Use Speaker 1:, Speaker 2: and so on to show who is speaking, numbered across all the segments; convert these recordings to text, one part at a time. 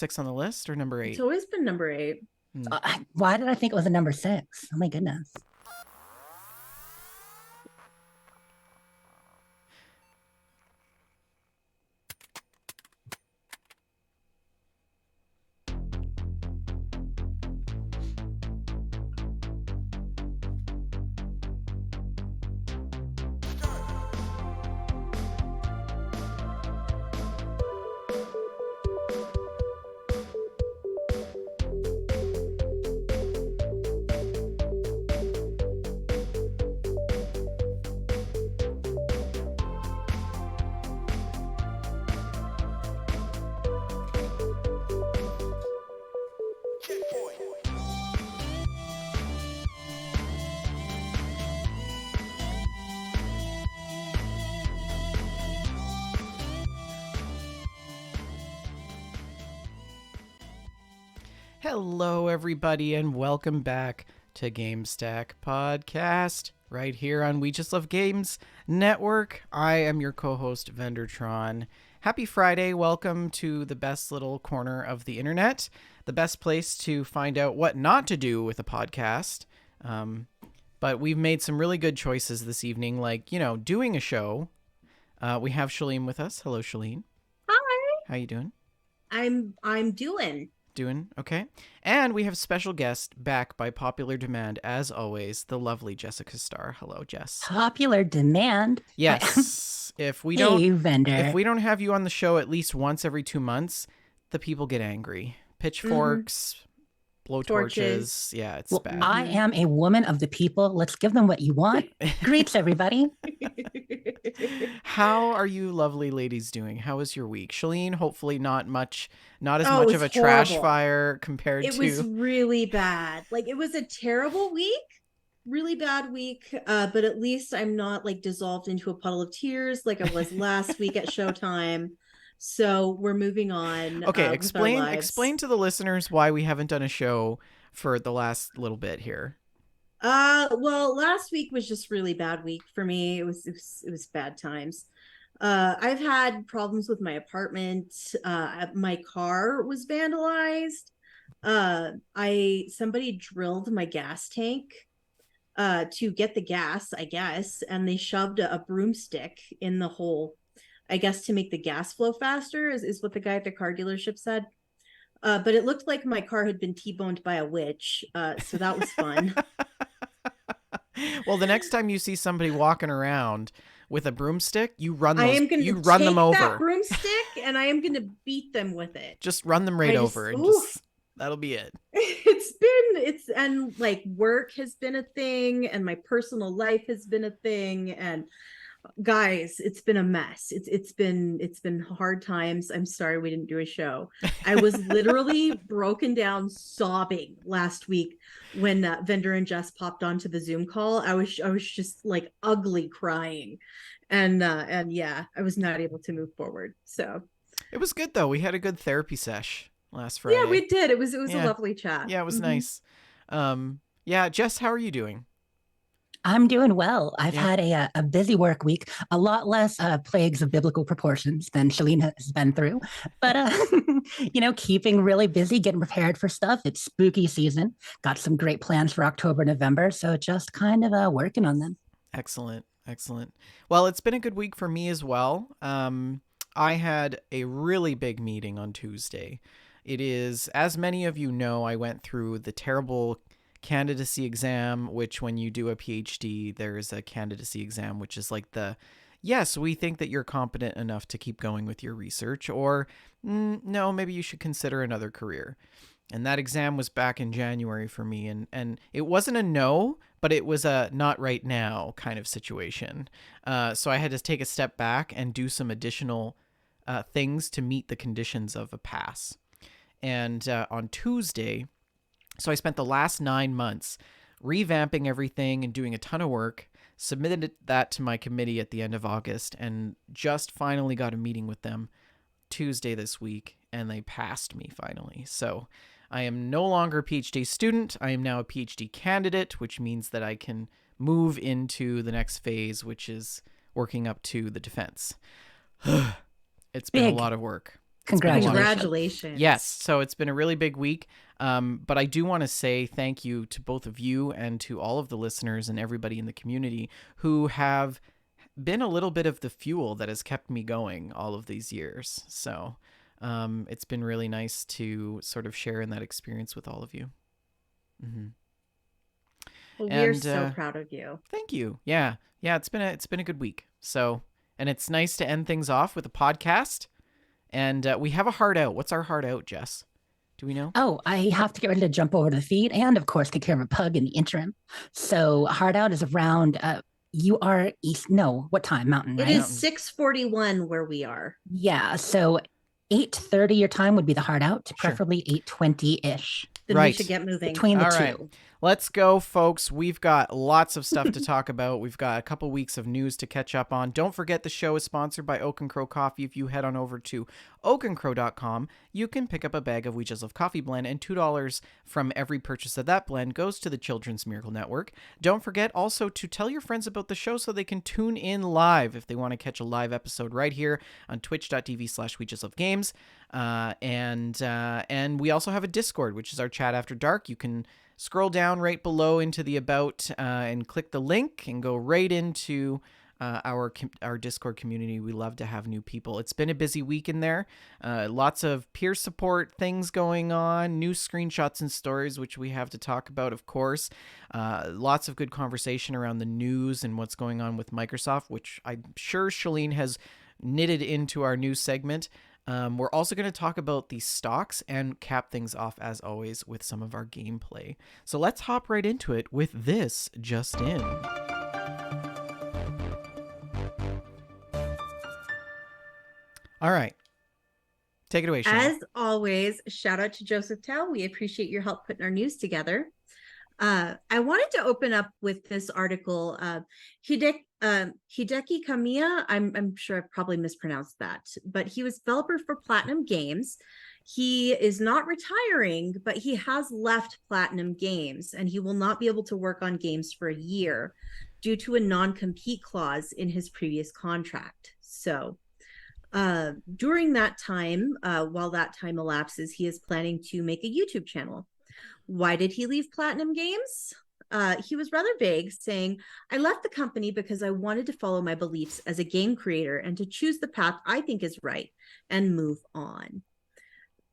Speaker 1: 6 on the list or number
Speaker 2: It's
Speaker 1: 8?
Speaker 2: always been number 8.
Speaker 3: Why did I think it was a number 6? Oh my goodness.
Speaker 1: Hello, everybody, and welcome back to GameStack Podcast, right here on We Just Love Games Network. I am your co-host, Vendertron. Happy Friday. Welcome to the best little corner of the internet, the best place to find out what not to do with a podcast. But we've made some really good choices this evening, like, doing a show. We have Shalene with us. Hello, Shalene.
Speaker 2: Hi.
Speaker 1: How you doing?
Speaker 2: I'm doing.
Speaker 1: Doing okay. And we have special guest back by popular demand, as always, the lovely Jessica Starr. Hello, Jess.
Speaker 3: Popular demand.
Speaker 1: Yes. If we
Speaker 3: Vendor.
Speaker 1: don't have you on the show at least once every 2 months, the people get angry. Pitchforks, blowtorches.
Speaker 2: Torches.
Speaker 1: Yeah, it's
Speaker 3: Well,
Speaker 1: bad.
Speaker 3: I am a woman of the people. Let's give them what you want. Greets, everybody.
Speaker 1: How are you lovely ladies doing? How was your week? Shalene, hopefully not as much of a
Speaker 2: Horrible.
Speaker 1: trash fire compared
Speaker 2: It
Speaker 1: to...
Speaker 2: was really bad. Like, it was a terrible week, really bad week. But at least I'm not like dissolved into a puddle of tears like I was last week at Showtime. So we're moving on.
Speaker 1: Okay,
Speaker 2: with our lives.
Speaker 1: explain to the listeners why we haven't done a show for the last little bit here.
Speaker 2: Well, last week was just really bad week for me. It was bad times. I've had problems with my apartment. My car was vandalized. Somebody drilled my gas tank to get the gas, I guess, and they shoved a broomstick in the hole, I guess, to make the gas flow faster, is what the guy at the car dealership said. But it looked like my car had been T-boned by a witch, so that was fun.
Speaker 1: Well, the next time you see somebody walking around with a broomstick, you run
Speaker 2: I am going to take
Speaker 1: them over.
Speaker 2: that broomstick and I am going to beat them with it.
Speaker 1: Just run them over and that'll be it.
Speaker 2: And like work has been a thing and my personal life has been a thing, and guys, it's been a mess. It's been hard times. I'm sorry we didn't do a show. I was literally broken down sobbing last week when Vendor and Jess popped onto the Zoom call. I was just like ugly crying, and yeah, I was not able to move forward. So
Speaker 1: it was good though. We had a good therapy sesh last Friday.
Speaker 2: Yeah, we did. It was a lovely chat.
Speaker 1: Yeah, it was nice. Yeah, Jess, how are you doing?
Speaker 3: I'm doing well. I've had a busy work week, a lot less plagues of biblical proportions than Shalene has been through. But, keeping really busy, getting prepared for stuff. It's spooky season. Got some great plans for October, November. So just kind of working on them.
Speaker 1: Excellent. Well, it's been a good week for me as well. I had a really big meeting on Tuesday. It is, as many of you know, I went through the terrible candidacy exam, which when you do a PhD, there's a candidacy exam, which is like yes, we think that you're competent enough to keep going with your research, or no, maybe you should consider another career. And that exam was back in January for me, and it wasn't a no, but it was a not right now kind of situation. So I had to take a step back and do some additional things to meet the conditions of a pass. And on Tuesday, so I spent the last 9 months revamping everything and doing a ton of work, submitted that to my committee at the end of August, and just finally got a meeting with them Tuesday this week, and they passed me finally. So I am no longer a PhD student. I am now a PhD candidate, which means that I can move into the next phase, which is working up to the defense. It's been a lot of work. It's been a lot of
Speaker 3: Congratulations.
Speaker 1: Yes, so it's been a really big week. But I do want to say thank you to both of you and to all of the listeners and everybody in the community who have been a little bit of the fuel that has kept me going all of these years. So it's been really nice to sort of share in that experience with all of you. Mm-hmm.
Speaker 2: Well, we're so proud of you.
Speaker 1: Thank you. Yeah, it's been a good week. So, and it's nice to end things off with a podcast. And we have a heart out. What's our heart out, Jess? Do we know?
Speaker 3: Oh, I have to get ready to jump over to the feed and, of course, take care of a pug in the interim. So heart out is around, you are east. No, what time? Mountain, right?
Speaker 2: It is 6:41 where we are.
Speaker 3: Yeah. So 8:30 your time would be the heart out,
Speaker 1: Sure.
Speaker 3: preferably 8:20-ish.
Speaker 2: Then we should get moving.
Speaker 3: Between the
Speaker 1: All
Speaker 3: two.
Speaker 1: right. Let's go, folks. We've got lots of stuff to talk about. We've got a couple weeks of news to catch up on. Don't forget the show is sponsored by Oak and Crow Coffee. If you head on over to oakandcrow.com, you can pick up a bag of We Just Love Coffee blend, and $2 from every purchase of that blend goes to the Children's Miracle Network. Don't forget also to tell your friends about the show so they can tune in live if they want to catch a live episode right here on twitch.tv/We Just Love Games. And we also have a Discord, which is our chat after dark. You can scroll down right below into the About and click the link and go right into our Discord community. We love to have new people. It's been a busy week in there. Lots of peer support things going on, new screenshots and stories, which we have to talk about, of course. Lots of good conversation around the news and what's going on with Microsoft, which I'm sure Shalene has knitted into our news segment. We're also going to talk about the stocks and cap things off, as always, with some of our gameplay. So let's hop right into it with this just in. All right. Take it away, Shannon.
Speaker 2: As always, shout out to Joseph Tao. We appreciate your help putting our news together. I wanted to open up with this article. Hideki Kamiya, I'm sure I probably mispronounced that, but he was developer for Platinum Games. He is not retiring, but he has left Platinum Games, and he will not be able to work on games for a year due to a non-compete clause in his previous contract. So during that time, while that time elapses, he is planning to make a YouTube channel. Why did he leave Platinum Games? He was rather vague, saying, I left the company because I wanted to follow my beliefs as a game creator and to choose the path I think is right and move on.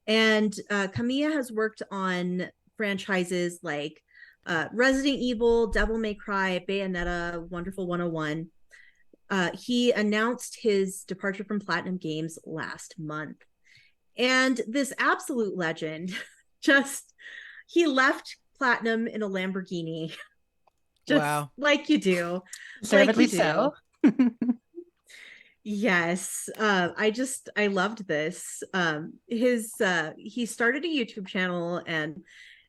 Speaker 2: And Kamiya has worked on franchises like Resident Evil, Devil May Cry, Bayonetta, Wonderful 101. He announced his departure from Platinum Games last month. And this absolute legend he left Platinum in a Lamborghini.
Speaker 1: Wow.
Speaker 2: Like you do.
Speaker 3: Deservedly so.
Speaker 2: Yes. I loved this. He started a YouTube channel, and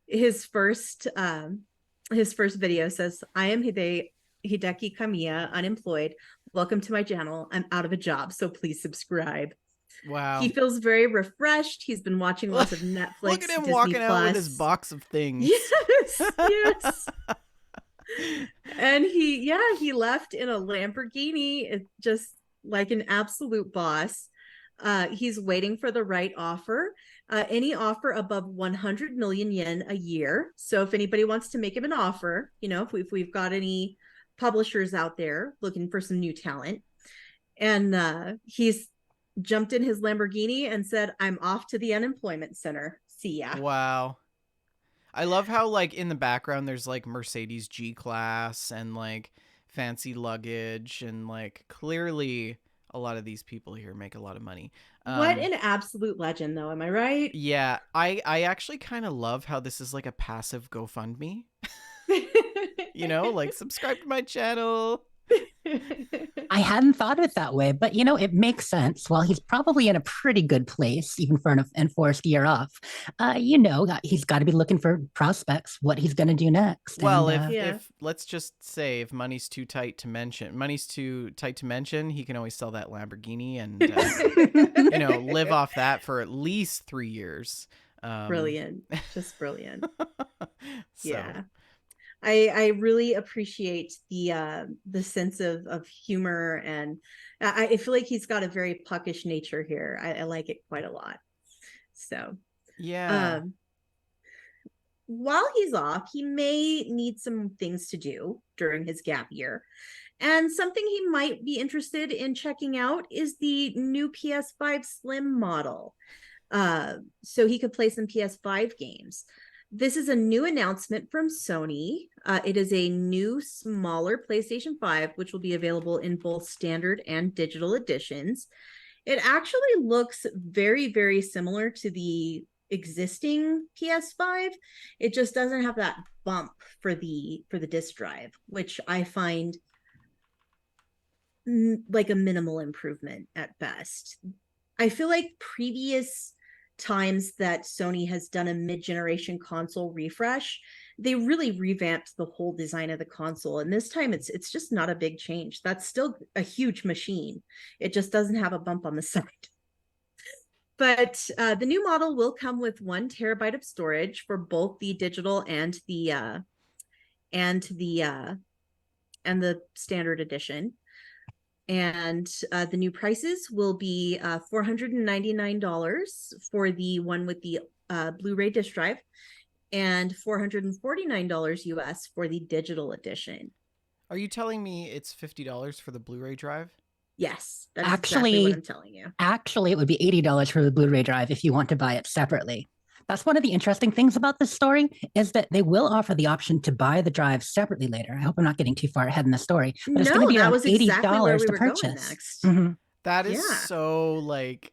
Speaker 2: his first video says, I am Hideki Kamiya, unemployed. Welcome to my channel. I'm out of a job, so please subscribe.
Speaker 1: Wow.
Speaker 2: He feels very refreshed. He's been watching lots of Netflix.
Speaker 1: Look at him
Speaker 2: Disney
Speaker 1: walking
Speaker 2: Plus.
Speaker 1: out with his box of things.
Speaker 2: Yes. And he left in a Lamborghini, just like an absolute boss. He's waiting for the right offer. Any offer above 100 million yen a year. So if anybody wants to make him an offer, if we've got any publishers out there looking for some new talent, and he's jumped in his Lamborghini and said, I'm off to the unemployment center. See ya.
Speaker 1: Wow. I love how, like, in the background there's like Mercedes G-Class and like fancy luggage, and like clearly a lot of these people here make a lot of money.
Speaker 2: What an absolute legend, though. Am I right?
Speaker 1: Yeah, I actually kind of love how this is like a passive GoFundMe. Like, subscribe to my channel.
Speaker 3: I hadn't thought of it that way, but it makes sense. Well, he's probably in a pretty good place, even for an enforced year off. He's got to be looking for prospects, what he's going to do next.
Speaker 1: Well, if let's just say, if money's too tight to mention, he can always sell that Lamborghini and live off that for at least 3 years.
Speaker 2: Brilliant, just brilliant.
Speaker 1: So.
Speaker 2: Yeah. I really appreciate the sense of humor, and I feel like he's got a very puckish nature here. I like it quite a lot. So
Speaker 1: Yeah.
Speaker 2: um while he's off, he may need some things to do during his gap year. And something he might be interested in checking out is the new PS5 Slim model. So he could play some PS5 games. This is a new announcement from Sony. It is a new, smaller PlayStation 5, which will be available in both standard and digital editions. It actually looks very, very similar to the existing PS5. It just doesn't have that bump for the disk drive, which I find like a minimal improvement at best. I feel like previous times that Sony has done a mid-generation console refresh, they really revamped the whole design of the console, and this time it's just not a big change. That's still a huge machine. It just doesn't have a bump on the side. But the new model will come with 1 terabyte of storage for both the digital and the standard edition. And the new prices will be $499 for the one with the Blu-ray disc drive, and $449 US for the digital edition.
Speaker 1: Are you telling me it's $50 for the Blu-ray drive?
Speaker 2: Yes, that is exactly what I'm
Speaker 3: Actually,
Speaker 2: telling you.
Speaker 3: actually, it would be $80 for the Blu-ray drive if you want to buy it separately. That's one of the interesting things about this story is that they will offer the option to buy the drive separately later. I hope I'm not getting too far ahead in the story, but it's going to
Speaker 2: No,
Speaker 3: be
Speaker 2: that
Speaker 3: around
Speaker 2: was exactly where
Speaker 3: $80
Speaker 2: we
Speaker 3: to
Speaker 2: were going
Speaker 3: purchase.
Speaker 2: next.
Speaker 3: Mm-hmm.
Speaker 1: That is
Speaker 2: Yeah.
Speaker 1: so like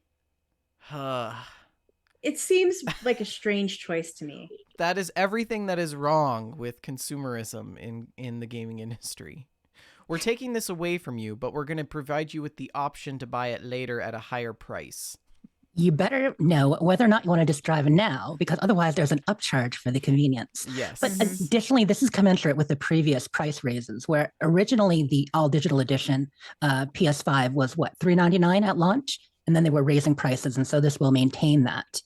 Speaker 2: It seems like a strange choice to me.
Speaker 1: that is everything that is wrong with consumerism in the gaming industry. We're taking this away from you, but we're going to provide you with the option to buy it later at a higher price.
Speaker 3: You better know whether or not you want to just drive now, because otherwise there's an upcharge for the convenience. But
Speaker 1: Yes.
Speaker 3: additionally, this is commensurate with the previous price raises, where originally the all digital edition PS5 was what, $399 at launch, and then they were raising prices, and so this will maintain that.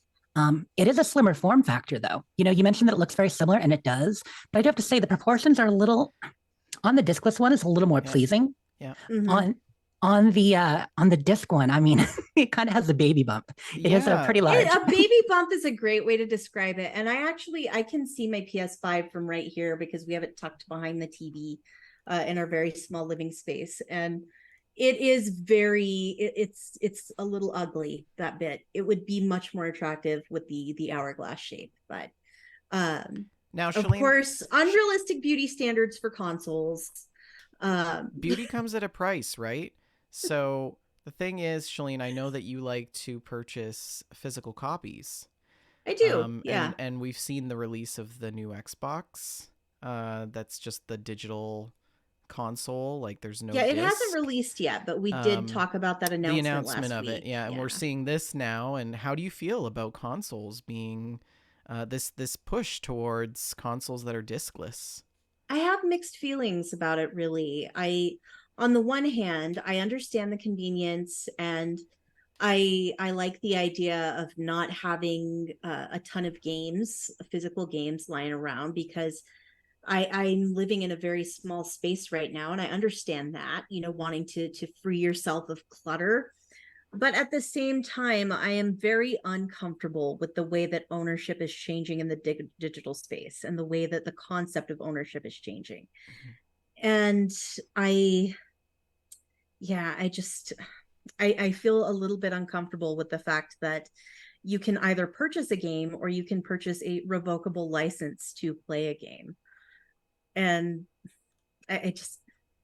Speaker 3: It is a slimmer form factor, though. You know, you mentioned that it looks very similar, and it does, but I do have to say the proportions are a little on the discless one is a little more
Speaker 1: Yeah.
Speaker 3: pleasing.
Speaker 1: Yeah.
Speaker 2: Mhm.
Speaker 3: On the disc one, I mean, it kind of has a baby bump. It is
Speaker 1: Yeah.
Speaker 3: pretty large.
Speaker 2: A baby bump is a great way to describe it. And I can see my PS5 from right here because we have it tucked behind the TV in our very small living space. And it is it's a little ugly, that bit. It would be much more attractive with the hourglass shape. But
Speaker 1: Now,
Speaker 2: of
Speaker 1: Shalene,
Speaker 2: course, unrealistic beauty standards for consoles.
Speaker 1: beauty comes at a price, right? So the thing is, Shalene, I know that you like to purchase physical copies.
Speaker 2: I do, yeah.
Speaker 1: And we've seen the release of the new Xbox. That's just the digital console. Like there's no
Speaker 2: Yeah, it
Speaker 1: disc.
Speaker 2: hasn't released yet, but we did talk about that
Speaker 1: The
Speaker 2: announcement
Speaker 1: announcement
Speaker 2: last
Speaker 1: of
Speaker 2: week.
Speaker 1: it, yeah. And we're seeing this now. And how do you feel about consoles being this push towards consoles that are discless?
Speaker 2: I have mixed feelings about it, really. On the one hand, I understand the convenience, and I like the idea of not having a ton of games, physical games lying around, because I'm living in a very small space right now, and I understand that, wanting to free yourself of clutter. But at the same time, I am very uncomfortable with the way that ownership is changing in the digital space, and the way that the concept of ownership is changing. And I, yeah, I feel a little bit uncomfortable with the fact that you can either purchase a game or you can purchase a revocable license to play a game. And I just,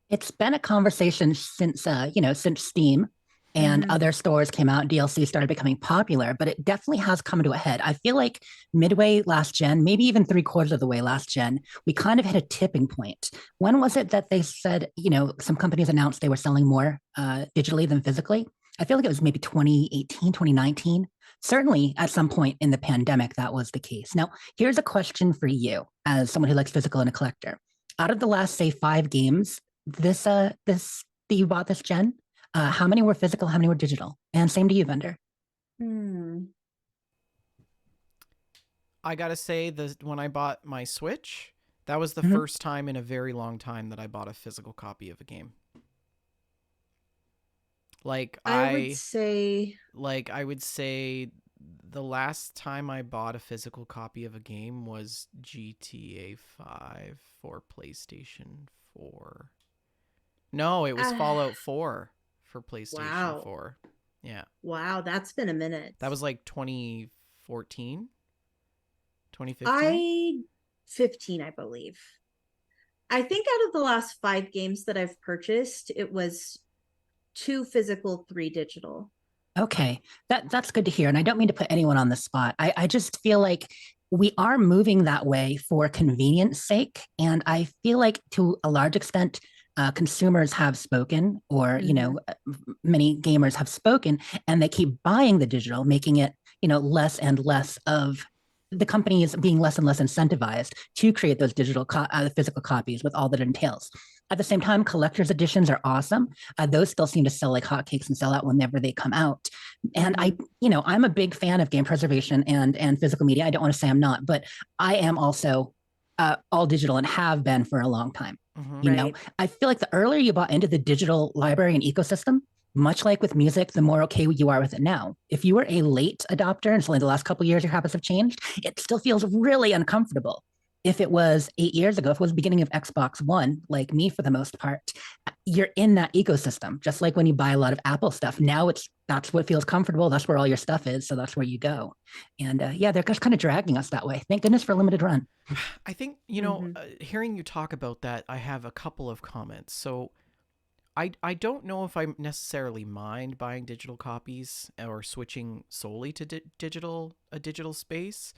Speaker 3: It's been a conversation since since Steam and other stores came out and DLC started becoming popular, but it definitely has come to a head. I feel like midway last gen, maybe even 3/4 of the way last gen, we kind of hit a tipping point. When was it that they said, some companies announced they were selling more digitally than physically? I feel like it was maybe 2018, 2019. Certainly at some point in the pandemic, that was the case. Now, here's a question for you as someone who likes physical and a collector. Out of the last, say, 5 games, this that you bought this gen, how many were physical, how many were digital? And same to you, vendor.
Speaker 1: I gotta say, when I bought my Switch, That was the
Speaker 3: Mhm.
Speaker 1: first time in a very long time that I bought a physical copy of a game. Like
Speaker 2: I would
Speaker 1: I
Speaker 2: say,
Speaker 1: like I would say the last time I bought a physical copy of a game was GTA 5 for PlayStation 4. No, it was
Speaker 2: ah,
Speaker 1: Fallout 4 for PlayStation
Speaker 2: wow,
Speaker 1: 4. Yeah.
Speaker 2: wow, that's been a minute.
Speaker 1: That was like 2014, 2015.
Speaker 2: I 15, I believe. I think out of the last 5 games that I've purchased, it was 2 physical, 3 digital.
Speaker 3: Okay, that's good to hear. And I don't mean to put anyone on the spot. I just feel like we are moving that way for convenience sake, and I feel like to a large extent, consumers have spoken, or
Speaker 2: Mhm.
Speaker 3: many gamers have spoken, and they keep buying the digital, making it less and less of the companies being less and less incentivized to create those physical copies with all that it entails. At the same time, collector's editions are awesome. Those still seem to sell like hotcakes and sell out whenever they come out. And
Speaker 2: Mhm.
Speaker 3: I'm a big fan of game preservation and physical media. I don't want to say I'm not, but I am also all digital and have been for a long time.
Speaker 1: Mm-hmm.
Speaker 2: Right.
Speaker 3: I feel like the earlier you bought into the digital library and ecosystem, much like with music, the more okay you are with it now. If you were a late adopter and it's only the last couple of years your habits have changed, it still feels really uncomfortable. If it was 8 years ago, if it was the beginning of Xbox One, like me for the most part, you're in that ecosystem. Just like when you buy a lot of Apple stuff, now that's what feels comfortable. That's where all your stuff is, so that's where you go. And yeah, they're just kind of dragging us that way. Thank goodness for limited run.
Speaker 1: I think,
Speaker 2: Mhm.
Speaker 1: hearing you talk about that, I have a couple of comments. So I don't know if I necessarily mind buying digital copies or switching solely to a digital space.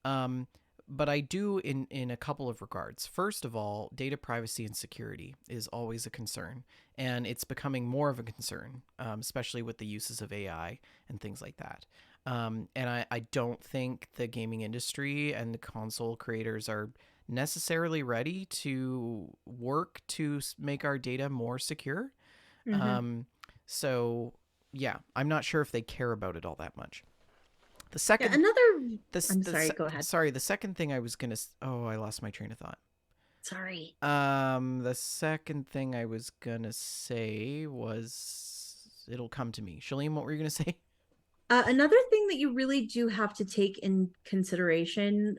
Speaker 1: Um, but I do in a couple of regards. First of all, data privacy and security is always a concern, and it's becoming more of a concern, especially with the uses of AI and things like that. And I don't think the gaming industry and the console creators are necessarily ready to work to make our data more secure.
Speaker 2: Mhm.
Speaker 1: Um, so yeah, I'm not sure if they care about it all that much. The
Speaker 2: Yeah,
Speaker 1: second,
Speaker 2: another
Speaker 1: this,
Speaker 2: I'm sorry, go ahead.
Speaker 1: sorry, the second thing I was gonna, oh, I lost my train of thought.
Speaker 2: Sorry.
Speaker 1: The second thing I was gonna say was, it'll come to me. Shalene, what were you gonna say?
Speaker 2: Another thing that you really do have to take in consideration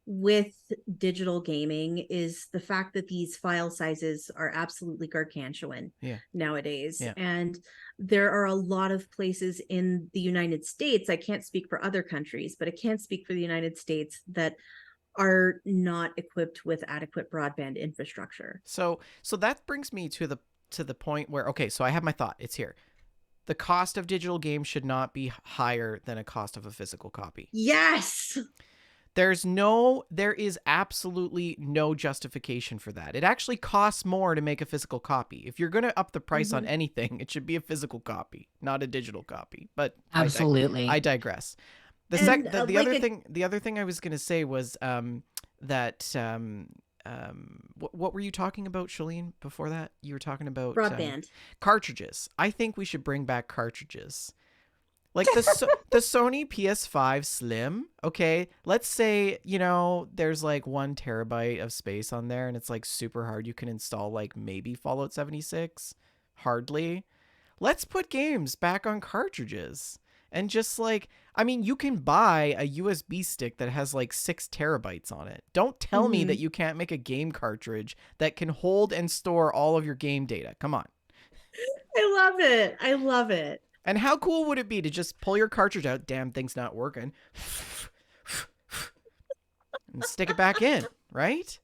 Speaker 2: with digital gaming is the fact that these file sizes are absolutely gargantuan
Speaker 1: Yeah,
Speaker 2: nowadays.
Speaker 1: yeah.
Speaker 2: And there are a lot of places in the United States, I can't speak for other countries, but I can speak for the United States, that are not equipped with adequate broadband infrastructure.
Speaker 1: So that brings me to the point where, okay, so I have my thought. It's here. The cost of digital games should not be higher than a cost of a physical copy.
Speaker 2: Yes.
Speaker 1: There is absolutely no justification for that. It actually costs more to make a physical copy. If you're going to up the price on
Speaker 2: Mhm.
Speaker 1: anything, it should be a physical copy, not a digital copy. But I
Speaker 3: Absolutely.
Speaker 1: digress.
Speaker 2: And like
Speaker 1: The other thing I was going to say was that what were you talking about, Shalene? Before that, you were talking about
Speaker 2: broadband.
Speaker 1: cartridges. I think we should bring back cartridges. Like the Sony PS5 Slim, okay? Let's say, there's like 1 terabyte of space on there and it's like super hard. You can install like maybe Fallout 76. Hardly. Let's put games back on cartridges. And just like, I mean, you can buy a USB stick that has like 6 terabytes on it. Don't tell me that
Speaker 2: Mhm.
Speaker 1: you can't make a game cartridge that can hold and store all of your game data. Come on.
Speaker 2: I love it. I love it.
Speaker 1: And how cool would it be to just pull your cartridge out, damn thing's not working, and stick it back in, right?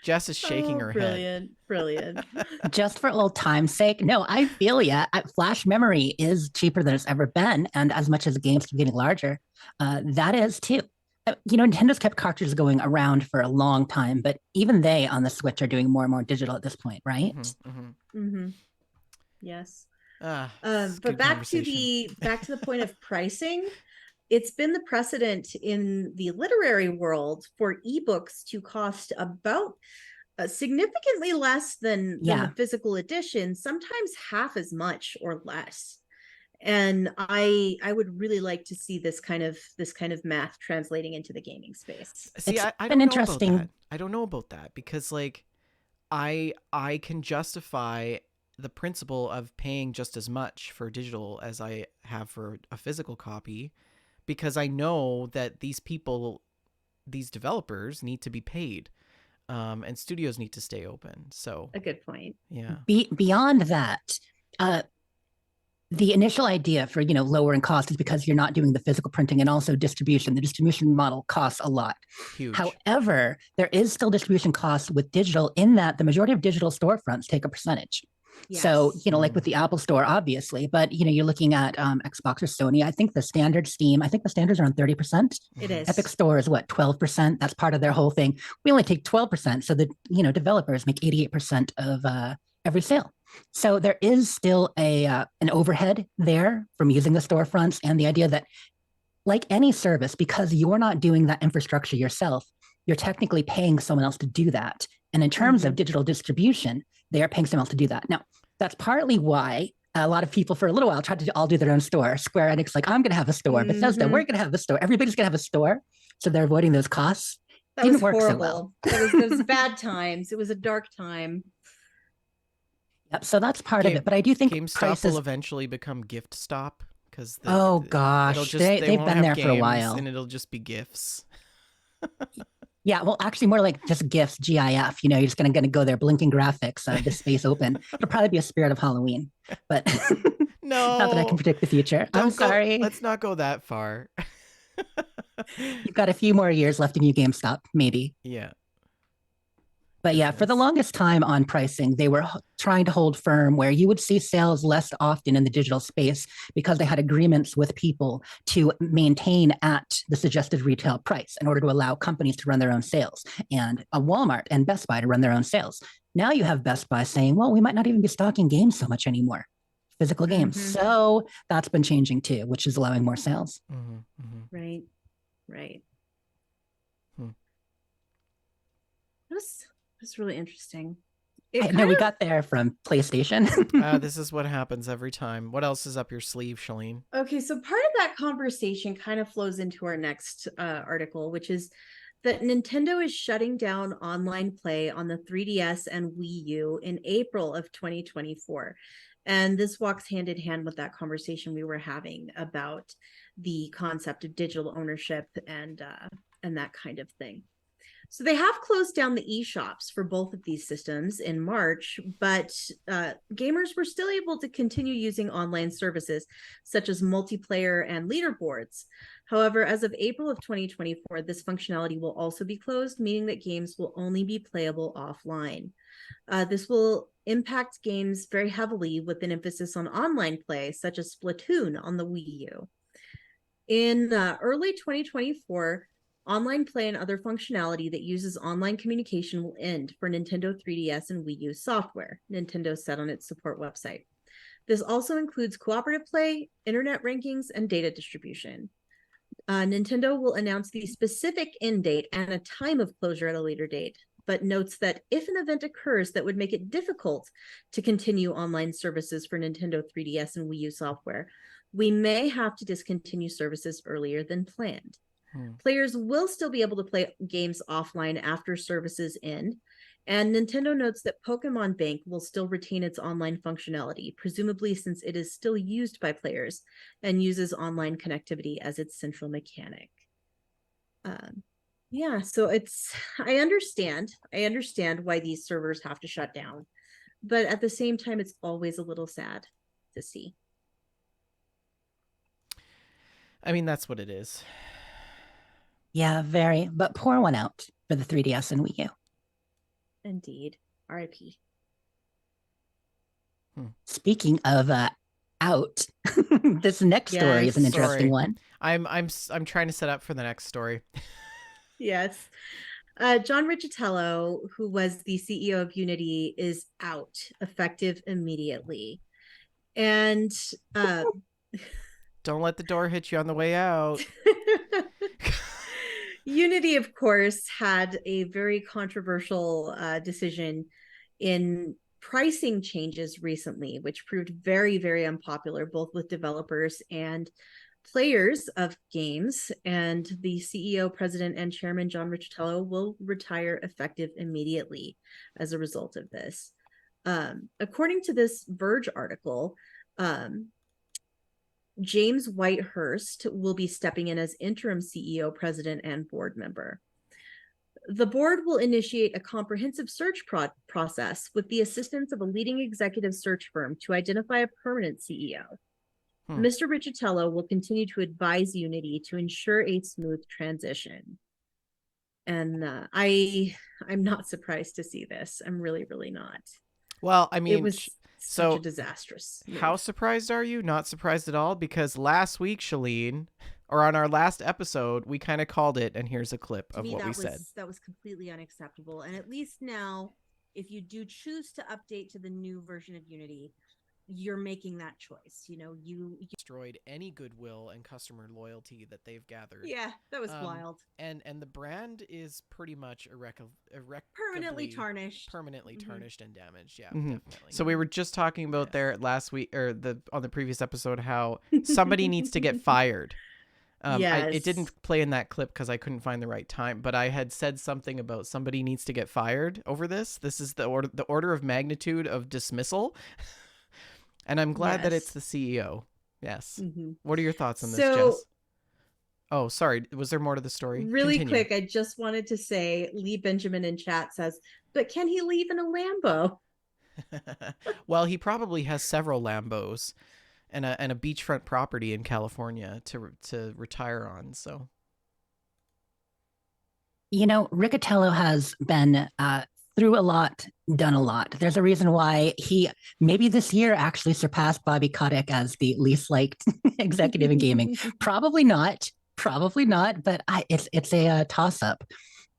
Speaker 1: Jess is shaking
Speaker 2: Oh,
Speaker 1: her head.
Speaker 2: brilliant. Brilliant.
Speaker 3: Just for old time's sake, no, I feel ya. Flash memory is cheaper than it's ever been, and as much as the games keep getting larger, that is too. Nintendo's kept cartridges going around for a long time, but even they on the Switch are doing more and more digital at this point, right?
Speaker 1: Mm-hmm, mm-hmm.
Speaker 2: Mm-hmm. Yes.
Speaker 1: This is
Speaker 2: But
Speaker 1: good conversation.
Speaker 2: back to the point of pricing, it's been the precedent in the literary world for ebooks to cost about significantly less than the
Speaker 3: Yeah.
Speaker 2: physical edition, sometimes half as much or less. And I would really like to see this kind of math translating into the gaming space.
Speaker 1: See,
Speaker 3: It's
Speaker 1: I
Speaker 3: been
Speaker 1: don't know about
Speaker 3: interesting.
Speaker 1: that. I don't know about that because like I can justify the principle of paying just as much for digital as I have for a physical copy because I know that these people, these developers need to be paid, and studios need to stay open. So
Speaker 2: A good point.
Speaker 1: yeah,
Speaker 3: Beyond that, uh, the initial idea for lowering cost is because you're not doing the physical printing and also distribution. The distribution model costs a lot.
Speaker 1: huge.
Speaker 3: However, there is still distribution costs with digital in that the majority of digital storefronts take a percentage. So,
Speaker 2: Yes.
Speaker 3: like with the Apple Store, obviously, but you're looking at Xbox or Sony. I think the standard Steam, I think the standards are on 30%.
Speaker 2: It
Speaker 1: Mhm.
Speaker 3: Epic
Speaker 2: is.
Speaker 3: Store is what, 12%? That's part of their whole thing. We only take 12%. So the, developers make 88% of every sale. So there is still an overhead there from using the storefronts, and the idea that, like any service, because you're not doing that infrastructure yourself, you're technically paying someone else to do that. And in terms of digital distribution, they are paying someone else to do that. Now, that's partly why a lot of people for a little while tried to all do their own store. Square Enix, like, I'm going to have a store. Bethesda, we're going to have a store. Everybody's going to have a store. So they're avoiding those costs.
Speaker 2: That
Speaker 3: Didn't
Speaker 2: was
Speaker 3: work so
Speaker 2: horrible.
Speaker 3: well.
Speaker 2: That was bad times. It was a dark time.
Speaker 3: Yep. So that's part of it. But I do think
Speaker 1: GameStop
Speaker 3: prices.
Speaker 1: will eventually become Gift Stop because
Speaker 3: Oh
Speaker 1: it'll
Speaker 3: gosh,
Speaker 1: just they
Speaker 3: they've
Speaker 1: won't
Speaker 3: been
Speaker 1: have
Speaker 3: there
Speaker 1: games
Speaker 3: for a while.
Speaker 1: and it'll just be gifts.
Speaker 3: Yeah, well, actually, more like just GIFs, GIF. You're just gonna go there, blinking graphics, the space open. It'll probably be a Spirit of Halloween, but not that I can
Speaker 1: No,
Speaker 3: predict the future. I'm
Speaker 1: don't go.
Speaker 3: sorry.
Speaker 1: Let's not go that far.
Speaker 3: You've got a few more years left in you, GameStop, maybe.
Speaker 1: Yeah.
Speaker 3: But yeah, for the
Speaker 1: Goodness.
Speaker 3: longest time on pricing, they were trying to hold firm where you would see sales less often in the digital space because they had agreements with people to maintain at the suggested retail price in order to allow companies to run their own sales and a Walmart and Best Buy to run their own sales. Now you have Best Buy saying, well, we might not even be stocking games so much anymore, physical games. So that's been changing too, which is allowing more sales.
Speaker 1: Mm-hmm, mm-hmm.
Speaker 2: Right. Right.
Speaker 1: Hmm.
Speaker 2: That's really interesting.
Speaker 3: I know we got there from PlayStation.
Speaker 1: This is what happens every time. What else is up your sleeve, Shalene?
Speaker 2: Okay, so part of that conversation kind of flows into our next article, which is that Nintendo is shutting down online play on the 3DS and Wii U in April of 2024. And this walks hand in hand with that conversation we were having about the concept of digital ownership and that kind of thing. So they have closed down the eShops for both of these systems in March, but gamers were still able to continue using online services such as multiplayer and leaderboards. However, as of April of 2024, this functionality will also be closed, meaning that games will only be playable offline. This will impact games very heavily with an emphasis on online play, such as Splatoon on the Wii U. In early 2024, online play and other functionality that uses online communication will end for Nintendo 3DS and Wii U software, Nintendo said on its support website. This also includes cooperative play, internet rankings, and data distribution. Nintendo will announce the specific end date and a time of closure at a later date, but notes that if an event occurs that would make it difficult to continue online services for Nintendo 3DS and Wii U software, we may have to discontinue services earlier than planned. Players will still be able to play games offline after services end, and Nintendo notes that Pokemon Bank will still retain its online functionality, presumably since it is still used by players and uses online connectivity as its central mechanic. Yeah, so I understand why these servers have to shut down, but at the same time, it's always a little sad to see.
Speaker 1: I mean, that's what it is.
Speaker 3: Yeah, very. But pour one out for the 3DS and Wii U.
Speaker 2: Indeed. R.I.P.
Speaker 3: Speaking of out, this next story is an interesting one.
Speaker 1: I'm trying to set up for the next story.
Speaker 2: Yes. John Riccitello, who was the CEO of Unity, is out, effective immediately. And
Speaker 1: don't let the door hit you on the way out.
Speaker 2: Unity, of course, had a very controversial decision in pricing changes recently, which proved very, very unpopular, both with developers and Players of games and the CEO, president, and chairman, John Riccitiello, will retire effective immediately as a result of this. According to this Verge article, James Whitehurst will be stepping in as interim CEO, president, and board member. The board will initiate a comprehensive search process with the assistance of a leading executive search firm to identify a permanent CEO. Mr. Riccitiello will continue to advise Unity to ensure a smooth transition. And I'm not surprised to see this. I'm really, really not.
Speaker 1: Well, I mean,
Speaker 2: it was such a disastrous move.
Speaker 1: How surprised are you? Not surprised at all, because last week, Shalene, or on our last episode, we kind of called it, and here's a clip of what we said.
Speaker 2: That was completely unacceptable. And at least now, if you do choose to update to the new version of Unity, you're making that choice. You
Speaker 1: destroyed any goodwill and customer loyalty that they've gathered.
Speaker 2: Yeah, that was wild.
Speaker 1: And the brand is pretty much
Speaker 2: permanently tarnished
Speaker 1: and damaged. Yeah, definitely. So we were just talking about there last week, or on the previous episode, how somebody needs to get fired. It didn't play in that clip because I couldn't find the right time, but I had said something about somebody needs to get fired over this. This is the order of magnitude of dismissal. And I'm glad that it's the CEO. Yes. What are your thoughts on this, Jess? Oh, sorry. Was there more to the story?
Speaker 2: Really
Speaker 1: Continue.
Speaker 2: quick, I just wanted to say, Lee Benjamin in chat says, but can he leave in a Lambo?
Speaker 1: Well, he probably has several Lambos and a beachfront property in California to retire on. So,
Speaker 3: Riccitiello has been through a lot, done a lot. There's a reason why he maybe this year actually surpassed Bobby Kotick as the least liked executive in gaming. Probably not, but it's a toss up.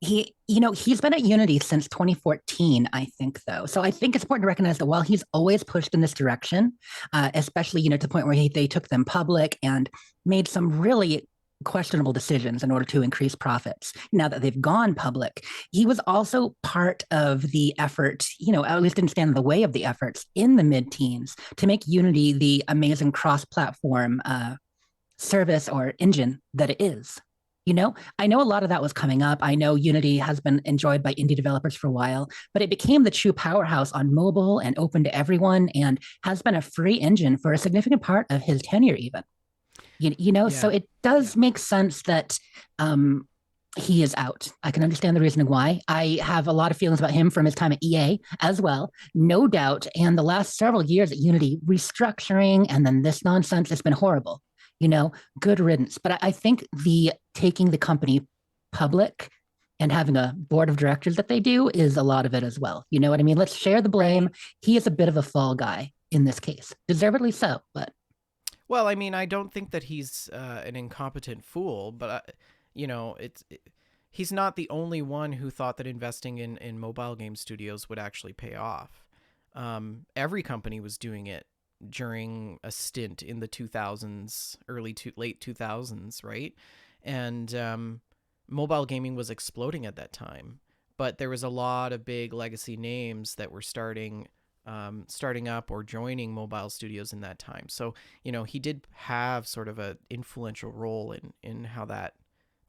Speaker 3: He's been at Unity since 2014, I think, though. So I think it's important to recognize that while he's always pushed in this direction, especially, to the point where they took them public and made some really questionable decisions in order to increase profits. Now that they've gone public, he was also part of the effort, at least didn't stand in the way of the efforts in the mid-teens to make Unity the amazing cross-platform service or engine that it is. I know a lot of that was coming up. I know Unity has been enjoyed by indie developers for a while, but it became the true powerhouse on mobile and open to everyone, and has been a free engine for a significant part of his tenure even. So it does make sense that he is out. I can understand the reasoning why. I have a lot of feelings about him from his time at EA as well, no doubt. And the last several years at Unity, restructuring and then this nonsense, it's been horrible. Good riddance. But I think taking the company public and having a board of directors that they do is a lot of it as well. You know what I mean? Let's share the blame. He is a bit of a fall guy in this case, deservedly so, but.
Speaker 1: Well, I mean, I don't think that he's an incompetent fool, but he's not the only one who thought that investing in mobile game studios would actually pay off. Every company was doing it during a stint in the 2000s, late 2000s, right? And mobile gaming was exploding at that time, but there was a lot of big legacy names that were starting up or joining mobile studios in that time. So, he did have sort of an influential role in how that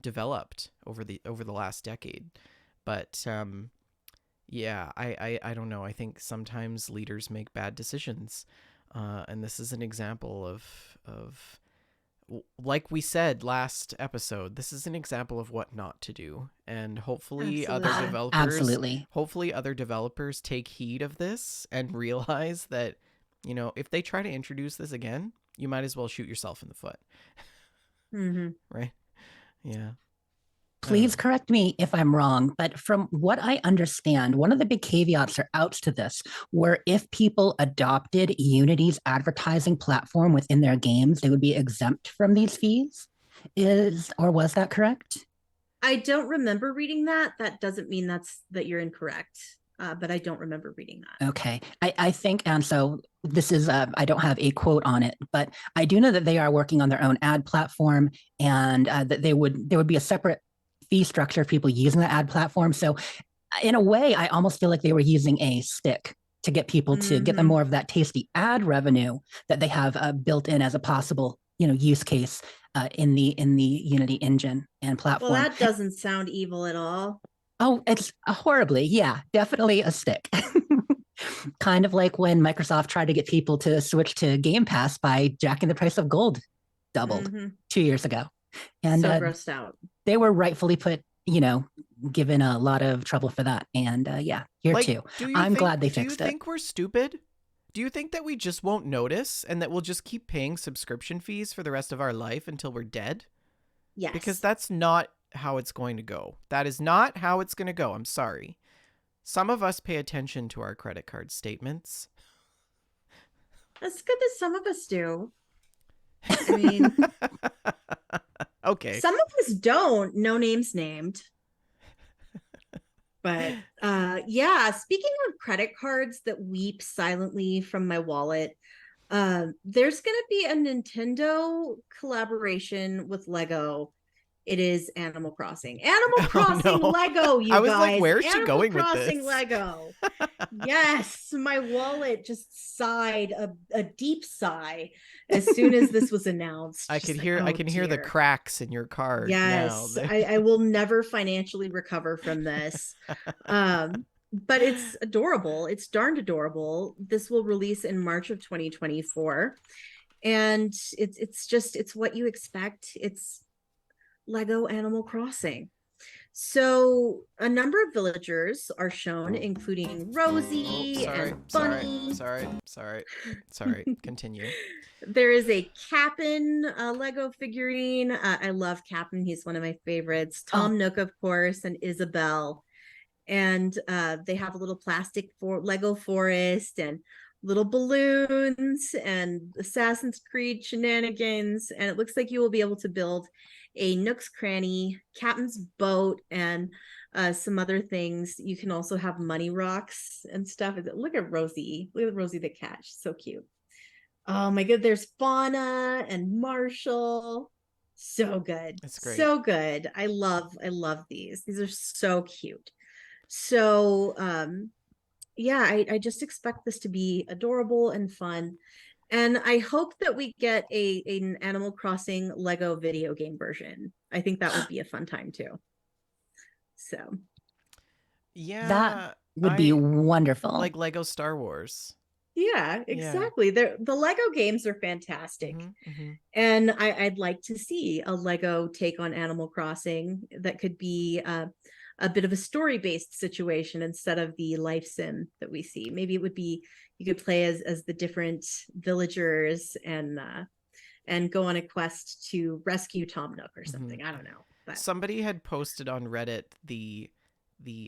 Speaker 1: developed over the last decade. But I don't know. I think sometimes leaders make bad decisions. And this is an example of, like we said last episode, this is an example of what not to do. And hopefully hopefully other developers take heed of this and realize that, if they try to introduce this again, you might as well shoot yourself in the foot. Right? Yeah.
Speaker 3: Please correct me if I'm wrong, but from what I understand, one of the big caveats or outs to this were if people adopted Unity's advertising platform within their games, they would be exempt from these fees. Was that correct?
Speaker 2: I don't remember reading that. That doesn't mean that you're incorrect, but I don't remember reading that.
Speaker 3: Okay. I think, and so this is, I don't have a quote on it, but I do know that they are working on their own ad platform, and that there would be a separate fee structure for people using the ad platform. So in a way, I almost feel like they were using a stick to get people to get them more of that tasty ad revenue that they have built in as a possible use case in the Unity engine and
Speaker 2: Well,
Speaker 3: platform.
Speaker 2: that doesn't sound evil at all.
Speaker 3: Oh, it's horribly, yeah, definitely a stick. Kind of like when Microsoft tried to get people to switch to Game Pass by jacking the price of gold doubled 2 years ago. And
Speaker 2: So grossed out.
Speaker 3: they were rightfully given a lot of trouble for that. And here
Speaker 1: Like,
Speaker 3: too. I'm glad they
Speaker 1: do you
Speaker 3: fixed it.
Speaker 1: think we're stupid? Do you think that we just won't notice and that we'll just keep paying subscription fees for the rest of our life until we're dead?
Speaker 2: Yes.
Speaker 1: Because that's not how it's going to go. That is not how it's going to go. I'm sorry. Some of us pay attention to our credit card statements.
Speaker 2: That's good that some of us do. I mean,
Speaker 1: okay.
Speaker 2: Some of us don't. No names named. But yeah, speaking of credit cards that weep silently from my wallet, there's going to be a Nintendo collaboration with Lego. It is Animal Crossing. Animal Crossing
Speaker 1: no.
Speaker 2: Lego, you guys.
Speaker 1: I was like, where's she
Speaker 2: Animal
Speaker 1: going
Speaker 2: Crossing
Speaker 1: with this?
Speaker 2: Lego. Yes, my wallet just sighed a deep sigh as soon as this was announced.
Speaker 1: I can hear the cracks in your card.
Speaker 2: Yes,
Speaker 1: now.
Speaker 2: I will never financially recover from this. But it's adorable. It's darned adorable. This will release in March of 2024. And it's what you expect. It's Lego Animal Crossing. So a number of villagers are shown, including Rosie and Bunny.
Speaker 1: Sorry. Continue.
Speaker 2: There is a Cap'n Lego figurine. I love Cap'n. He's one of my favorites. Tom Nook, of course, and Isabelle. And they have a little plastic Lego forest and little balloons and Assassin's Creed shenanigans. And it looks like you will be able to build a Nook's Cranny, Captain's boat, and some other things. You can also have money rocks and stuff. Look at Rosie. Look at Rosie the cat. She's so cute. Oh my god, there's Fauna and Marshall. So good.
Speaker 1: That's great.
Speaker 2: So good. I love these. These are so cute. So yeah, I just expect this to be adorable and fun. And I hope that we get an Animal Crossing Lego video game version. I think that would be a fun time too. So
Speaker 1: yeah,
Speaker 3: that would be wonderful.
Speaker 1: Like Lego Star Wars.
Speaker 2: Yeah, exactly. The Lego games are fantastic. And I'd like to see a Lego take on Animal Crossing that could be a bit of a story-based situation instead of the life sim that we see. Maybe it would be you could play as the different villagers and go on a quest to rescue Tom Nook or something. I don't know. But
Speaker 1: somebody had posted on Reddit the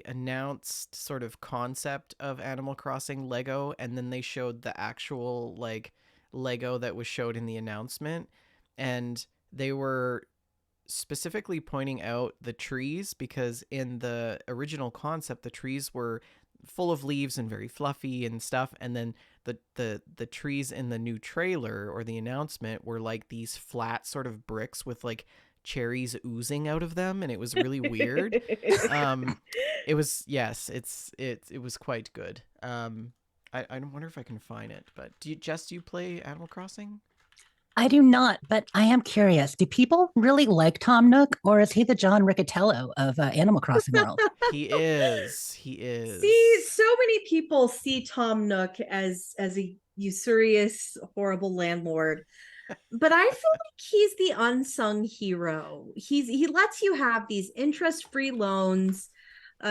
Speaker 1: announced sort of concept of Animal Crossing Lego, and then they showed the actual like Lego that was showed in the announcement, and they were specifically pointing out the trees, because in the original concept the trees were full of leaves and very fluffy and stuff, and then the trees in the new trailer or the announcement were like these flat sort of bricks with like cherries oozing out of them, and it was really weird. It was it was quite good. I wonder if I can find it, but do you play Animal Crossing?
Speaker 3: I do not, but I am curious. Do people really like Tom Nook, or is he the John Riccatello of Animal Crossing world?
Speaker 1: He is.
Speaker 2: See, so many people see Tom Nook as a usurious, horrible landlord, but I feel like he's the unsung hero. He lets you have these interest-free loans.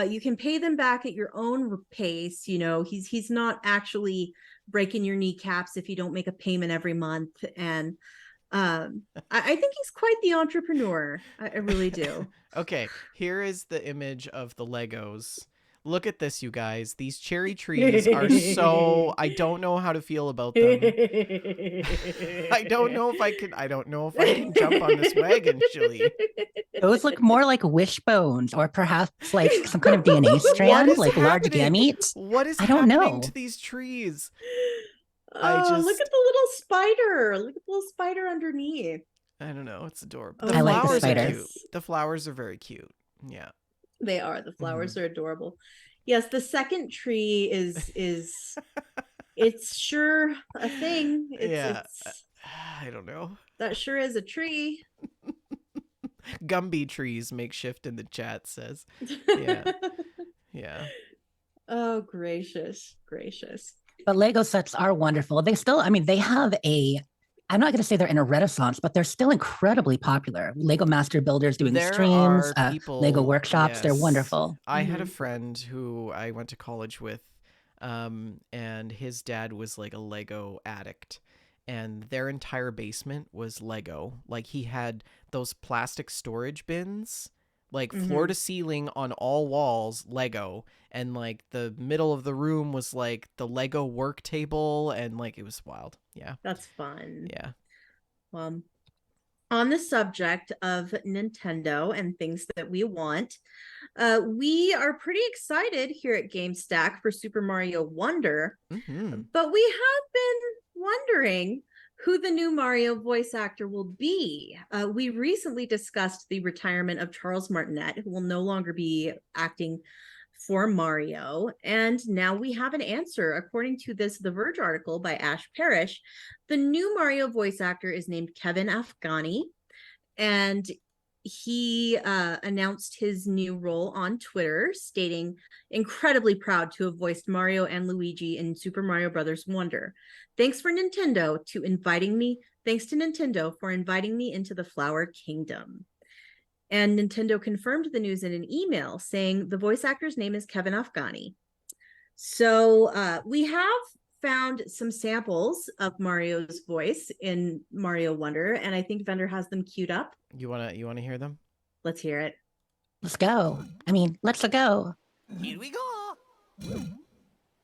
Speaker 2: You can pay them back at your own pace. You know, he's not actually breaking your kneecaps if you don't make a payment every month. And I think he's quite the entrepreneur. I really do.
Speaker 1: Okay, here is the image of the Legos. Look at this, you guys. These cherry trees are so... I don't know how to feel about them. I don't know if I can jump on this wagon, Shilly.
Speaker 3: Those look more like wishbones, or perhaps like some kind of DNA strand, like large gametes.
Speaker 1: What is
Speaker 3: I don't
Speaker 1: happening
Speaker 3: know
Speaker 1: to these trees?
Speaker 2: Look at the little spider. Look at the little spider underneath.
Speaker 1: I don't know. It's adorable.
Speaker 3: I like the spider.
Speaker 1: Are cute. The flowers are very cute. Yeah.
Speaker 2: They are. The flowers are adorable. Yes, the second tree is it's sure a thing.
Speaker 1: I don't know.
Speaker 2: That sure is a tree.
Speaker 1: Gumby trees makeshift in the chat says. Yeah. Yeah.
Speaker 2: Oh, gracious, gracious.
Speaker 3: But Lego sets are wonderful. They still, I mean, they have a, I'm not going to say they're in a renaissance, but they're still incredibly popular. Lego Master Builders doing
Speaker 1: There
Speaker 3: streams,
Speaker 1: are
Speaker 3: Lego
Speaker 1: people,
Speaker 3: workshops. They're
Speaker 1: yes.
Speaker 3: wonderful.
Speaker 1: I had a friend who I went to college with, and his dad was like a Lego addict. And their entire basement was Lego. Like he had those plastic storage bins, like floor to ceiling on all walls, Lego. And like the middle of the room was like the Lego work table, and like it was wild. Yeah.
Speaker 2: That's fun.
Speaker 1: Yeah.
Speaker 2: Well, on the subject of Nintendo and things that we want, we are pretty excited here at GameStack for Super Mario Wonder, but we have been wondering who the new Mario voice actor will be. We recently discussed the retirement of Charles Martinet, who will no longer be acting for Mario. And now we have an answer. According to this The Verge article by Ash Parrish, the new Mario voice actor is named Kevin Afghani. And he announced his new role on Twitter, stating, "Incredibly proud to have voiced Mario and Luigi in Super Mario Brothers Wonder. Thanks to Nintendo for inviting me into the Flower Kingdom." And Nintendo confirmed the news in an email saying the voice actor's name is Kevin Afghani. So we have found some samples of Mario's voice in Mario Wonder, and I think Vendor has them queued up.
Speaker 1: You wanna hear them?
Speaker 2: Let's hear it.
Speaker 3: Let's go. I mean, let's go.
Speaker 4: Here we go.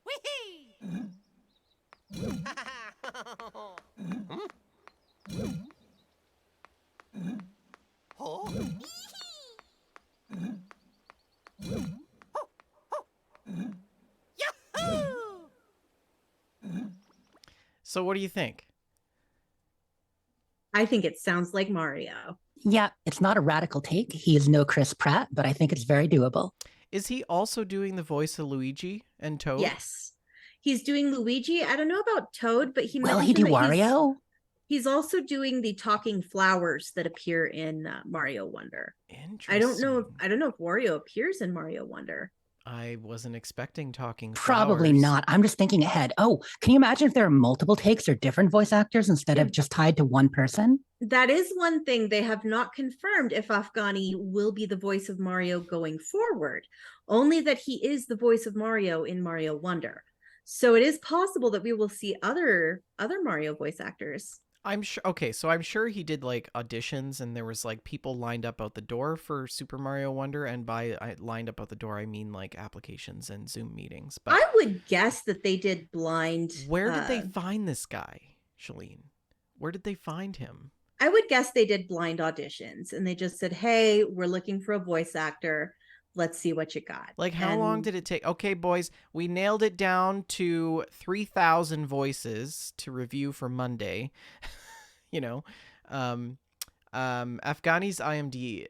Speaker 4: Whee! Oh. Yahoo!
Speaker 1: So what do you think?
Speaker 2: I think it sounds like Mario.
Speaker 3: Yeah, it's not a radical take. He is no Chris Pratt, but I think it's very doable.
Speaker 1: Is he also doing the voice of Luigi and Toad?
Speaker 2: Yes. He's doing Luigi. I don't know about Toad, but
Speaker 3: Will he do Wario?
Speaker 2: He's also doing the talking flowers that appear in Mario Wonder.
Speaker 1: Interesting.
Speaker 2: I don't know if Wario appears in Mario Wonder.
Speaker 1: I wasn't expecting talking
Speaker 3: Probably
Speaker 1: flowers.
Speaker 3: not. I'm just thinking ahead. Oh, can you imagine if there are multiple takes or different voice actors instead of just tied to one person?
Speaker 2: That is one thing they have not confirmed, if Afghani will be the voice of Mario going forward. Only that he is the voice of Mario in Mario Wonder. So it is possible that we will see other Mario voice actors.
Speaker 1: I'm sure. Okay, so I'm sure he did like auditions, and there was like people lined up out the door for Super Mario Wonder, and by lined up out the door, I mean like applications and Zoom meetings. But
Speaker 2: I would guess that they did blind.
Speaker 1: Where did they find this guy, Shalene? Where did they find him?
Speaker 2: I would guess they did blind auditions, and they just said, "Hey, we're looking for a voice actor. Let's see what you got."
Speaker 1: Like, how long did it take? Okay, boys, we nailed it down to 3,000 voices to review for Monday. You know, Afghani's IMDb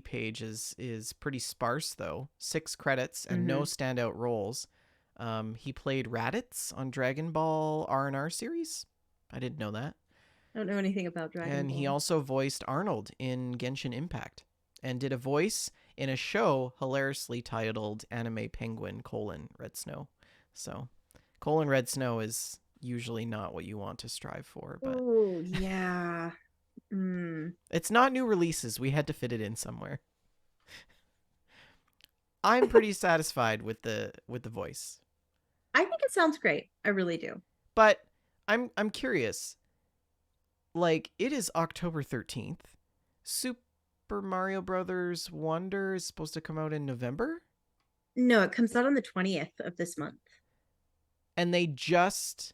Speaker 1: page is pretty sparse though. 6 credits and no standout roles. He played Raditz on Dragon Ball R&R series. I didn't know that.
Speaker 2: I don't know anything about Dragon Ball.
Speaker 1: And he also voiced Arnold in Genshin Impact, and did a voice in a show hilariously titled Anime Penguin: Red Snow. So, Red Snow is usually not what you want to strive for, but
Speaker 2: oh yeah.
Speaker 1: It's not new releases. We had to fit it in somewhere. I'm pretty satisfied with the voice.
Speaker 2: I think it sounds great. I really do.
Speaker 1: But I'm curious. Like, it is October 13th. Super Mario Brothers Wonder is supposed to come out in November?
Speaker 2: No, it comes out on the 20th of this month.
Speaker 1: And they just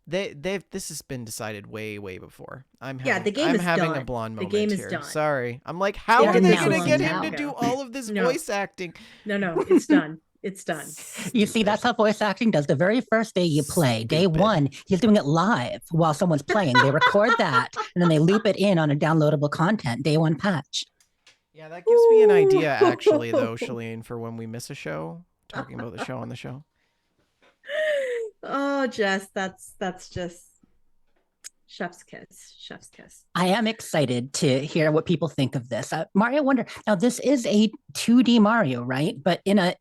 Speaker 1: this has been decided way before.
Speaker 2: The game is
Speaker 1: having
Speaker 2: done.
Speaker 1: a blonde moment.
Speaker 2: The game is
Speaker 1: here.
Speaker 2: done.
Speaker 1: Sorry. I'm like, how are they going to get him to
Speaker 2: now.
Speaker 1: do all of this
Speaker 2: No.
Speaker 1: voice acting?
Speaker 2: No, it's done. It's done.
Speaker 3: You see, that's how voice acting does. The very first day you play, day one, he's doing it live while someone's playing. They record that, and then they loop it in on a downloadable content, day one patch.
Speaker 1: Yeah, that gives me an idea, actually, though, Shalene, for when we miss a show, talking about the show on the show.
Speaker 2: Oh, Jess, that's just Chef's kiss. Chef's kiss.
Speaker 3: I am excited to hear what people think of this. Mario Wonder. Now, this is a 2D Mario, right? But in a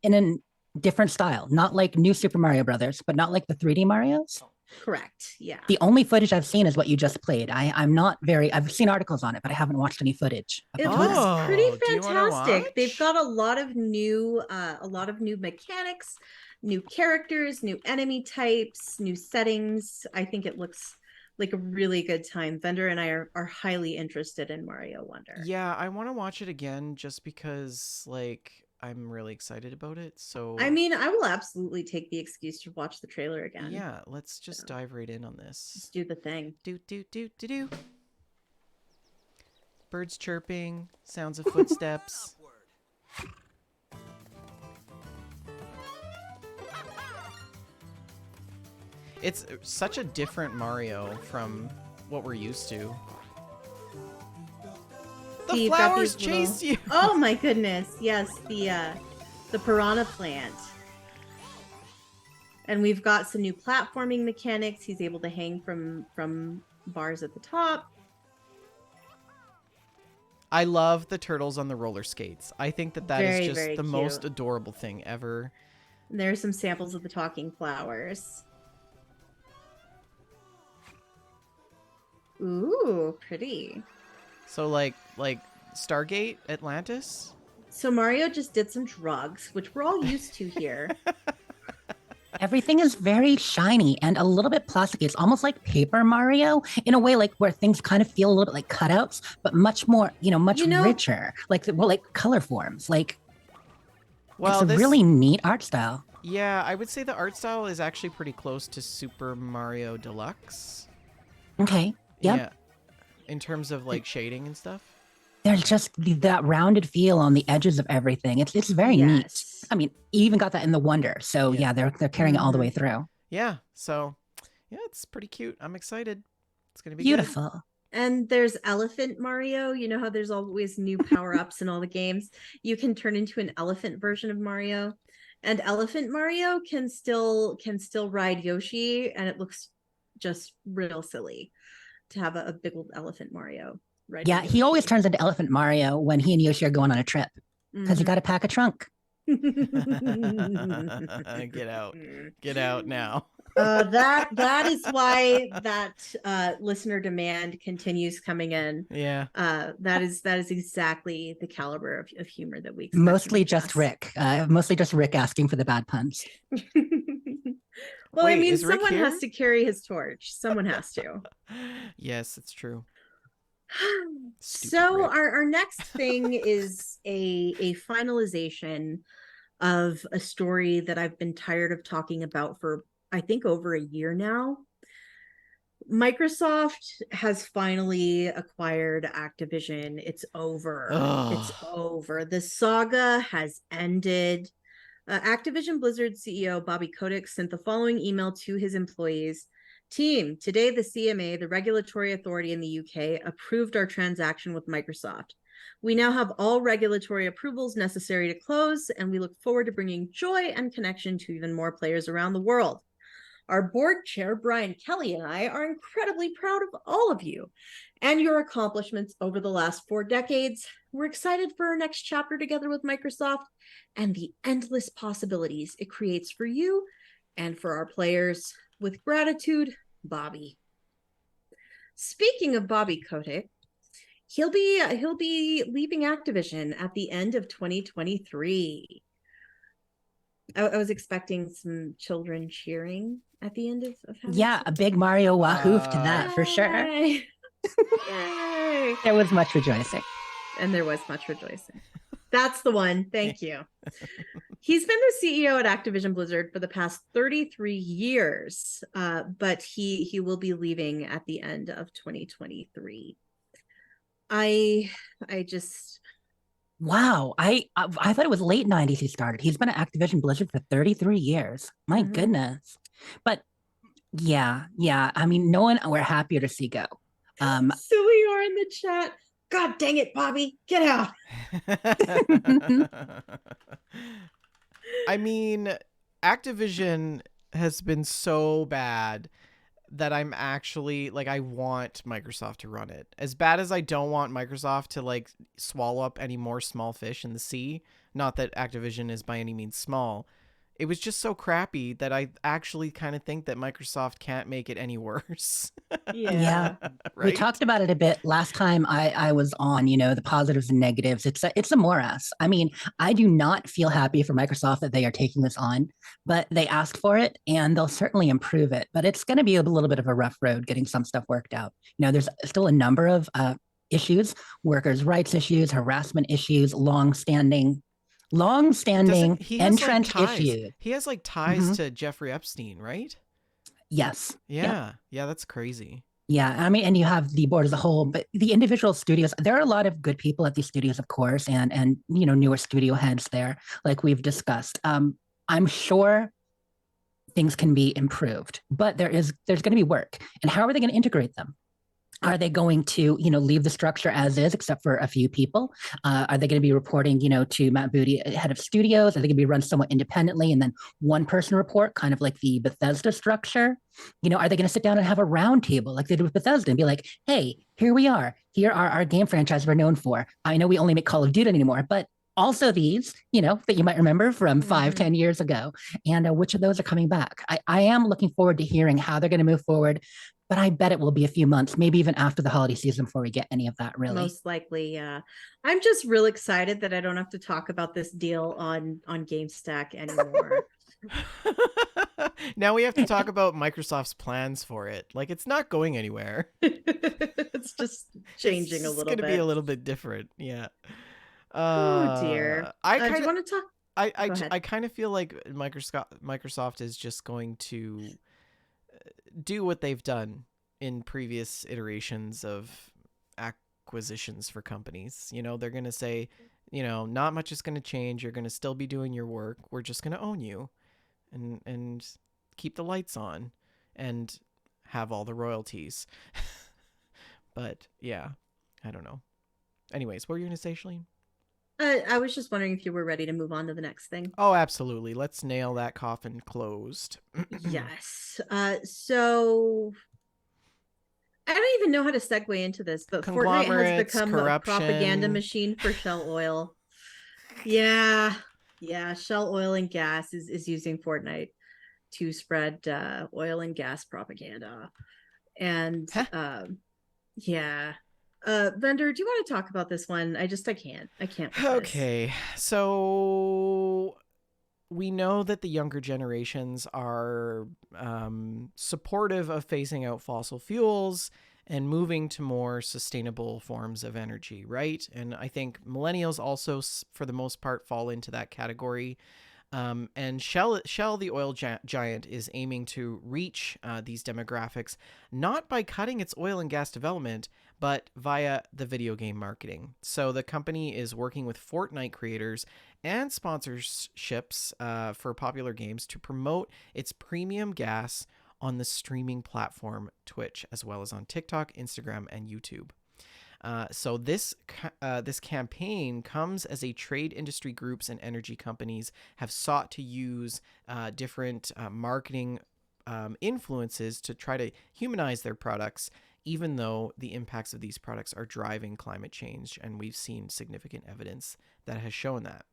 Speaker 3: different style, not like New Super Mario Brothers, but not like the 3D Marios.
Speaker 2: Correct. Yeah.
Speaker 3: The only footage I've seen is what you just played. I'm not very. I've seen articles on it, but I haven't watched any footage.
Speaker 2: It
Speaker 3: about
Speaker 2: looks
Speaker 3: it.
Speaker 2: pretty
Speaker 1: do you wanna
Speaker 2: fantastic. They've
Speaker 1: watch?
Speaker 2: got a lot of new mechanics, new characters, new enemy types, new settings. I think it looks like a really good time. Vendor and I are highly interested in Mario Wonder.
Speaker 1: Yeah, I want to watch it again just because, like, I'm really excited about it. So,
Speaker 2: I mean, I will absolutely take the excuse to watch the trailer again.
Speaker 1: yeah, let's just dive right in on this.
Speaker 2: Let's do the thing.
Speaker 1: Do, do, do, do, do. Birds chirping, sounds of footsteps. It's such a different Mario from what we're used to. The
Speaker 2: You've got
Speaker 1: flowers
Speaker 2: these little-
Speaker 1: chase you.
Speaker 2: Oh my goodness. Yes, the piranha plant. And we've got some new platforming mechanics. He's able to hang from bars at the top.
Speaker 1: I love the turtles on the roller skates. I think that is
Speaker 2: Very,
Speaker 1: just
Speaker 2: very
Speaker 1: the
Speaker 2: cute.
Speaker 1: most adorable thing ever.
Speaker 2: And there are some samples of the talking flowers. Ooh, pretty.
Speaker 1: So like Stargate Atlantis.
Speaker 2: So Mario just did some drugs, which we're all used to here.
Speaker 3: Everything is very shiny and a little bit plasticky. It's almost like Paper Mario in a way, like where things kind of feel a little bit like cutouts, but much more, much richer, like color forms. Like,
Speaker 1: Well,
Speaker 3: it's a really neat art style.
Speaker 1: Yeah, I would say the art style is actually pretty close to Super Mario Deluxe.
Speaker 3: Okay. Yep.
Speaker 1: Yeah. In terms of like shading and stuff.
Speaker 3: There's just that rounded feel on the edges of everything. It's very neat.
Speaker 2: Yes.
Speaker 3: I mean, you even got that in the Wonder. So
Speaker 1: Yeah.
Speaker 3: yeah, they're carrying it all the way through.
Speaker 1: Yeah. So yeah, it's pretty cute. I'm excited. It's gonna be
Speaker 3: Beautiful.
Speaker 2: And there's Elephant Mario. You know how there's always new power-ups in all the games? You can turn into an elephant version of Mario. And Elephant Mario can still ride Yoshi, and it looks just real silly to have a big old elephant Mario. Right.
Speaker 3: Yeah, he always turns into Elephant Mario when he and Yoshi are going on a trip because you got to pack a trunk.
Speaker 1: good. Get out now.
Speaker 2: That is why that listener demand continues coming in.
Speaker 1: Yeah.
Speaker 2: That is exactly the caliber of humor that we expect
Speaker 3: Mostly
Speaker 2: from
Speaker 3: just
Speaker 2: us.
Speaker 3: Rick. Mostly just Rick asking for the bad puns.
Speaker 2: Well,
Speaker 1: Wait,
Speaker 2: I mean,
Speaker 1: is Rick
Speaker 2: someone
Speaker 1: here?
Speaker 2: has to carry his torch. Someone has to.
Speaker 1: Yes, it's true. Stupid
Speaker 2: So
Speaker 1: Rick.
Speaker 2: our next thing is a finalization of a story that I've been tired of talking about for I think over a year now. Microsoft has finally acquired Activision. It's over.
Speaker 1: Ugh.
Speaker 2: It's over. The saga has ended. Activision Blizzard CEO Bobby Kotick sent the following email to his employees. Team, today the CMA, the regulatory authority in the UK, approved our transaction with Microsoft. We now have all regulatory approvals necessary to close, and we look forward to bringing joy and connection to even more players around the world. Our board chair, Brian Kelly, and I are incredibly proud of all of you and your accomplishments over the last 4 decades. We're excited for our next chapter together with Microsoft and the endless possibilities it creates for you and for our players. With gratitude, Bobby. Speaking of Bobby Kotick, he'll be leaving Activision at the end of 2023. I was expecting some children cheering at the end of
Speaker 3: Yeah, a big Mario wahoo to that for sure.
Speaker 2: Yay! Yay!
Speaker 3: There was much rejoicing.
Speaker 2: And there was much rejoicing. That's the one. Thank you. He's been the CEO at Activision Blizzard for the past 33 years, but he will be leaving at the end of 2023. I just
Speaker 3: Wow, I thought it was late 90s he started. He's been at Activision Blizzard for 33 years. My
Speaker 2: Mhm.
Speaker 3: goodness. But yeah. I mean, no one we're happier to see go.
Speaker 2: Silly are in the chat. God dang it, Bobby, get out.
Speaker 1: I mean, Activision has been so bad that I'm actually like, I want Microsoft to run it. As bad as I don't want Microsoft to like swallow up any more small fish in the sea, not that Activision is by any means small. It was just so crappy that I actually kind of think that Microsoft can't make it any worse.
Speaker 3: Yeah.
Speaker 2: Yeah.
Speaker 3: We
Speaker 1: Right?
Speaker 3: talked about it a bit last time I was on, the positives and negatives. It's a morass. I mean, I do not feel happy for Microsoft that they are taking this on, but they asked for it and they'll certainly improve it. But it's going to be a little bit of a rough road getting some stuff worked out. There's still a number of issues, workers' rights issues, harassment issues, long-standing
Speaker 1: Doesn't he has like
Speaker 3: entrenched
Speaker 1: ties?
Speaker 3: issues.
Speaker 1: He has like ties
Speaker 3: Mhm.
Speaker 1: to Jeffrey Epstein, right?
Speaker 3: Yes. Yep.
Speaker 1: Yeah. Yeah, that's crazy.
Speaker 3: Yeah, I mean, and you have the board as a whole, but the individual studios, there are a lot of good people at these studios, of course, and newer studio heads there, like we've discussed. I'm sure things can be improved, but there's going to be work. And how are they going to integrate them? Are they going to, leave the structure as is, except for a few people? Are they going to be reporting, to Matt Booty, head of studios? Are they going to be run somewhat independently and then one person report, kind of like the Bethesda structure? Are they going to sit down and have a round table like they did with Bethesda and be like, hey, here we are. Here are our game franchises we're known for. I know we only make Call of Duty anymore, but also these, that you might remember from 5,
Speaker 2: Mhm.
Speaker 3: 10 years ago, and which of those are coming back. I am looking forward to hearing how they're going to move forward, but I bet it will be a few months, maybe even after the holiday season before we get any of that, really.
Speaker 2: Most likely, yeah. I'm just real excited that I don't have to talk about this deal on GameStack anymore.
Speaker 1: Now we have to talk about Microsoft's plans for it. Like, it's not going anywhere.
Speaker 2: It's just changing a
Speaker 1: It's
Speaker 2: little
Speaker 1: going to be
Speaker 2: bit.
Speaker 1: a little bit different. Yeah.
Speaker 2: Oh dear.
Speaker 1: I
Speaker 2: Do
Speaker 1: kind
Speaker 2: you
Speaker 1: of
Speaker 2: want to talk? Go ahead.
Speaker 1: I kind of feel like Microsoft is just going to do what they've done in previous iterations of acquisitions for companies. They're going to say, not much is going to change. You're going to still be doing your work. We're just going to own you and keep the lights on and have all the royalties. But yeah, I don't know. Anyways, what were you going to say, Shalene?
Speaker 2: I was just wondering if you were ready to move on to the next thing.
Speaker 1: Oh, absolutely. Let's nail that coffin closed.
Speaker 2: Yes. So I don't even know how to segue into this, but Fortnite has
Speaker 1: Conglomerates,
Speaker 2: become a propaganda
Speaker 1: corruption.
Speaker 2: machine for Shell Oil. Yeah. Yeah. Shell Oil and Gas is using Fortnite to spread oil and gas propaganda. And
Speaker 1: Huh?
Speaker 2: yeah. Vendor, do you want to talk about this one? I can't with this.
Speaker 1: Okay, so we know that the younger generations are supportive of phasing out fossil fuels and moving to more sustainable forms of energy, right? And I think millennials also, for the most part, fall into that category. And Shell, the oil giant, is aiming to reach these demographics not by cutting its oil and gas development, but via the video game marketing. So the company is working with Fortnite creators and sponsorships for popular games to promote its premium gas on the streaming platform Twitch, as well as on TikTok, Instagram, and YouTube. So this campaign comes as a trade industry groups and energy companies have sought to use different marketing influences to try to humanize their products, even though the impacts of these products are driving climate change, and we've seen significant evidence that has shown that.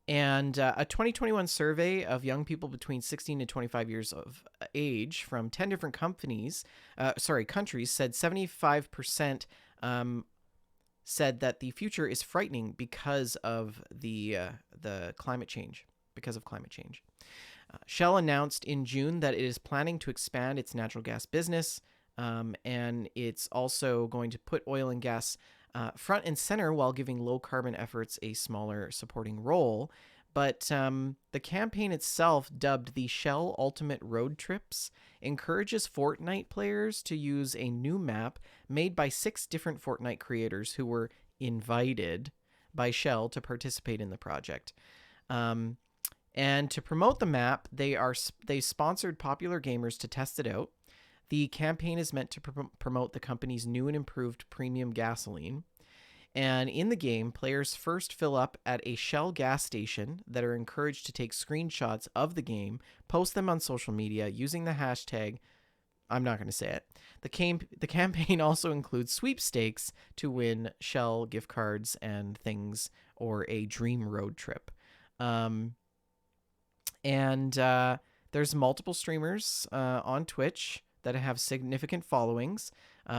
Speaker 1: And a 2021 survey of young people between 16 and 25 years of age from 10 different countries said 75% said that the future is frightening because of the climate change. Shell announced in June that it is planning to expand its natural gas business, and it's also going to put oil and gas front and center while giving low carbon efforts a smaller supporting role. But the campaign itself, dubbed the Shell Ultimate Road Trips, encourages Fortnite players to use a new map made by 6 different Fortnite creators who were invited by Shell to participate in the project. And to promote the map, they sponsored popular gamers to test it out. The campaign is meant to promote the company's new and improved premium gasoline. And in the game, players first fill up at a Shell gas station that are encouraged to take screenshots of the game, post them on social media using the hashtag. I'm not going to say it. The campaign also includes sweepstakes to win Shell gift cards and things, or a dream road trip. And there's multiple streamers on Twitch that have significant followings.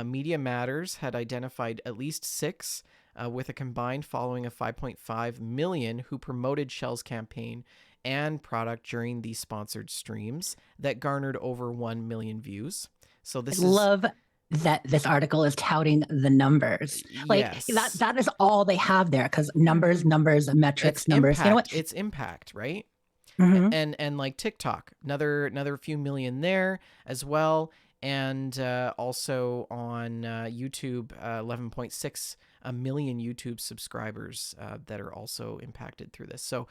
Speaker 1: Media Matters had identified at least 6 with a combined following of 5.5 million who promoted Shell's campaign and product during these sponsored streams that garnered over 1 million views. So this
Speaker 3: I love that this article is touting the numbers. Like
Speaker 1: yes.
Speaker 3: that is all they have there, because numbers, metrics,
Speaker 1: it's
Speaker 3: numbers.
Speaker 1: Impact.
Speaker 3: You know what?
Speaker 1: It's impact, right?
Speaker 3: Mm-hmm.
Speaker 1: And like TikTok, another few million there as well, and also on YouTube, 11.6 million YouTube subscribers that are also impacted through this. So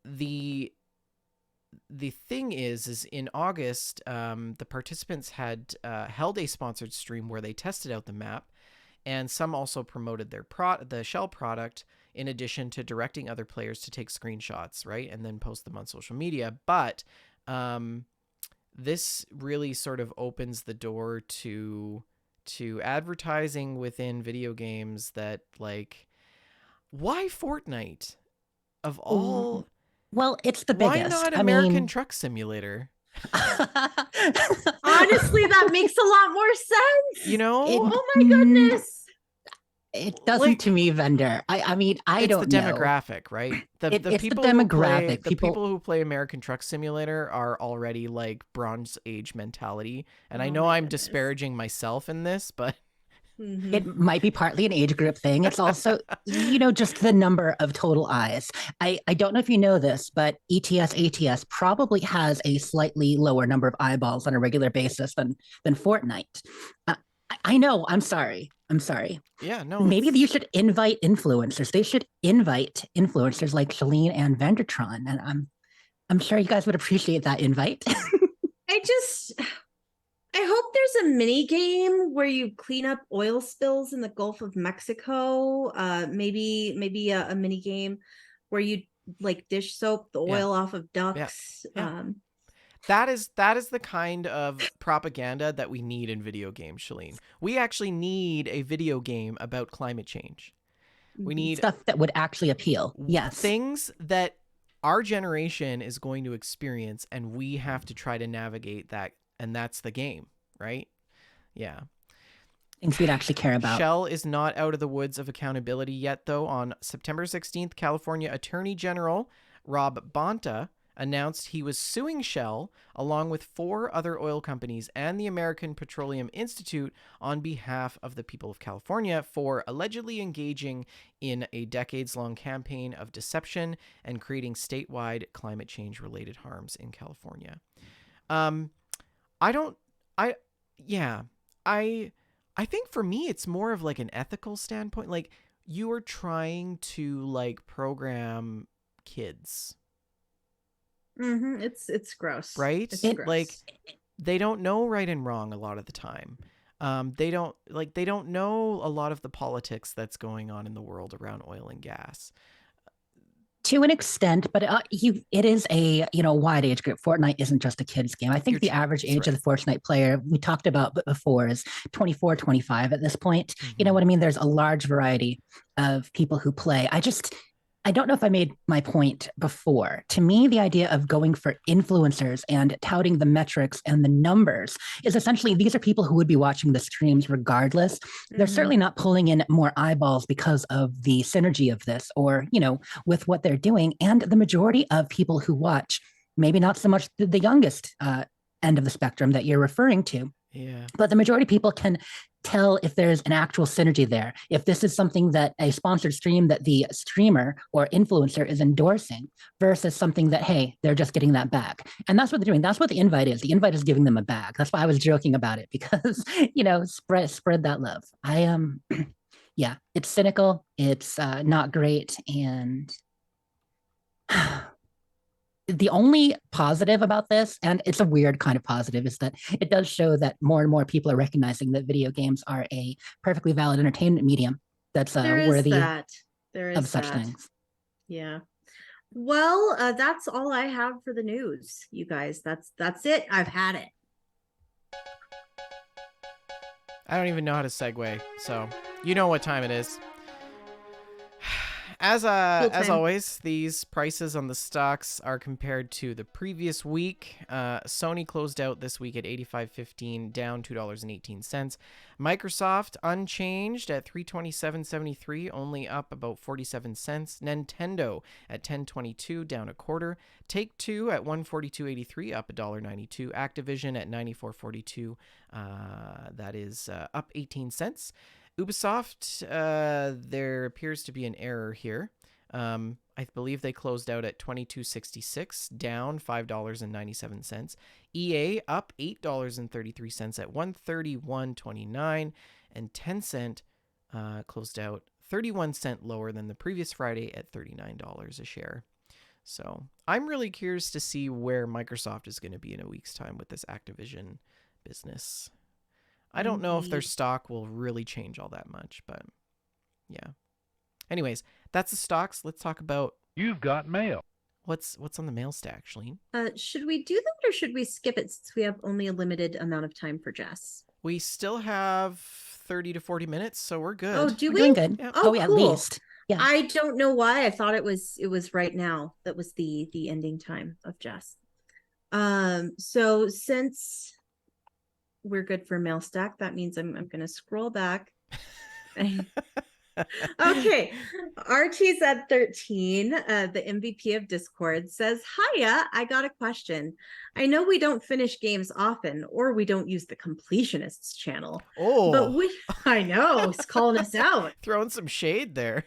Speaker 1: the thing is in August, the participants had held a sponsored stream where they tested out the map, and some also promoted their the Shell product in addition to directing other players to take screenshots, right, and then post them on social media. But this really sort of opens the door to advertising within video games that, like, why Fortnite of all?
Speaker 3: Well, it's the
Speaker 1: Why
Speaker 3: biggest.
Speaker 1: not
Speaker 3: I
Speaker 1: American
Speaker 3: mean,
Speaker 1: Truck Simulator?
Speaker 2: Honestly, that makes a lot more sense.
Speaker 1: You know,
Speaker 2: Oh my goodness.
Speaker 3: It doesn't,
Speaker 1: like,
Speaker 3: to me, Vendor. I mean, I don't know.
Speaker 1: It's the demographic, right? The
Speaker 3: It's the
Speaker 1: people
Speaker 3: demographic.
Speaker 1: the people who play American Truck Simulator are already like Bronze Age mentality. And I
Speaker 2: Oh
Speaker 1: know
Speaker 2: my
Speaker 1: I'm
Speaker 2: goodness.
Speaker 1: disparaging myself in this, but
Speaker 3: It might be partly an age group thing. It's also, just the number of total eyes. I don't know if you know this, but ATS probably has a slightly lower number of eyeballs on a regular basis than Fortnite. I know. I'm sorry.
Speaker 1: yeah, no.
Speaker 3: Maybe you should invite influencers. They should invite influencers like Shalene and Vendertron, and I'm sure you guys would appreciate that invite.
Speaker 2: I hope there's a mini game where you clean up oil spills in the Gulf of Mexico. Maybe a mini game where you like dish soap the oil off of ducks.
Speaker 1: Yeah. That is the kind of propaganda that we need in video games, Shalene. We actually need a video game about climate change. We need
Speaker 3: stuff that would actually appeal. Yes.
Speaker 1: Things that our generation is going to experience, and we have to try to navigate that, and that's the game, right? Yeah.
Speaker 3: Things we'd actually care about.
Speaker 1: Shell is not out of the woods of accountability yet, though. On September 16th, California Attorney General Rob Bonta announced he was suing Shell along with 4 other oil companies and the American Petroleum Institute on behalf of the people of California for allegedly engaging in a decades-long campaign of deception and creating statewide climate change-related harms in California. I think for me it's more of like an ethical standpoint. Like, you are trying to like program kids.
Speaker 2: It's gross,
Speaker 1: right?
Speaker 2: It's gross.
Speaker 1: Like, they don't know right and wrong a lot of the time. They don't know a lot of the politics that's going on in the world around oil and gas.
Speaker 3: To an extent, but it is a wide age group. Fortnite isn't just a kid's game. I think the average age of the Fortnite player we talked about before is 24, 25 at this point.
Speaker 1: Mm-hmm.
Speaker 3: You know what I mean? There's a large variety of people who play. I don't know if I made my point before. To me, the idea of going for influencers and touting the metrics and the numbers is essentially, these are people who would be watching the streams regardless. They're certainly not pulling in more eyeballs because of the synergy of this or, with what they're doing. And the majority of people who watch, maybe not so much the youngest end of the spectrum that you're referring to, but the majority of people can tell if there's an actual synergy there. If this is something that a sponsored stream that the streamer or influencer is endorsing versus something that, hey, they're just getting that back. And that's what they're doing. That's what the invite is. The invite is giving them a bag. That's why I was joking about it, because, spread that love. Yeah, it's cynical. It's not great. And The only positive about this, and it's a weird kind of positive, is that it does show that more and more people are recognizing that video games are a perfectly valid entertainment medium that's
Speaker 2: There is
Speaker 3: worthy
Speaker 2: that. There
Speaker 3: of
Speaker 2: is
Speaker 3: such
Speaker 2: that.
Speaker 3: things.
Speaker 2: Yeah. Well, that's all I have for the news, you guys. That's it. I've had it.
Speaker 1: I don't even know how to segue, so you know what time it is. As
Speaker 2: Full
Speaker 1: as
Speaker 2: time.
Speaker 1: always, these prices on the stocks are compared to the previous week. Sony closed out this week at $85.15, down $2.18. Microsoft unchanged at $327.73, only up about 47 cents. Nintendo at $10.22, down a quarter. Take Two at $142.83, up $1.92. Activision at $94.42, that is up 18 cents. Ubisoft, there appears to be an error here. I believe they closed out at $22.66, down $5.97. EA up $8.33 at $131.29, and Tencent closed out 31 cents lower than the previous Friday at $39 a share. So I'm really curious to see where Microsoft is going to be in a week's time with this Activision business. I don't know if their
Speaker 2: Indeed.
Speaker 1: stock will really change all that much, but yeah. Anyways, that's the stocks. Let's talk about
Speaker 5: You've got mail.
Speaker 1: what's on the mail stack, Shalene.
Speaker 2: Should we do that or should we skip it since we have only a limited amount of time for Jess?
Speaker 1: We still have 30 to 40 minutes, so we're good.
Speaker 2: Oh, do
Speaker 3: We're
Speaker 2: we?
Speaker 3: doing good.
Speaker 1: Yeah.
Speaker 2: Oh,
Speaker 3: yeah,
Speaker 2: cool.
Speaker 3: at least. Yeah.
Speaker 2: I don't know why. I thought it was right now. That was the ending time of Jess. So since we're good for mail stack, that means I'm gonna scroll back. Okay, Archie's at 13, the MVP of Discord, says, Hiya, I got a question. I know we don't finish games often, or we don't use the completionists channel. But
Speaker 1: Oh,
Speaker 2: I know, he's calling us out.
Speaker 1: throwing some shade there.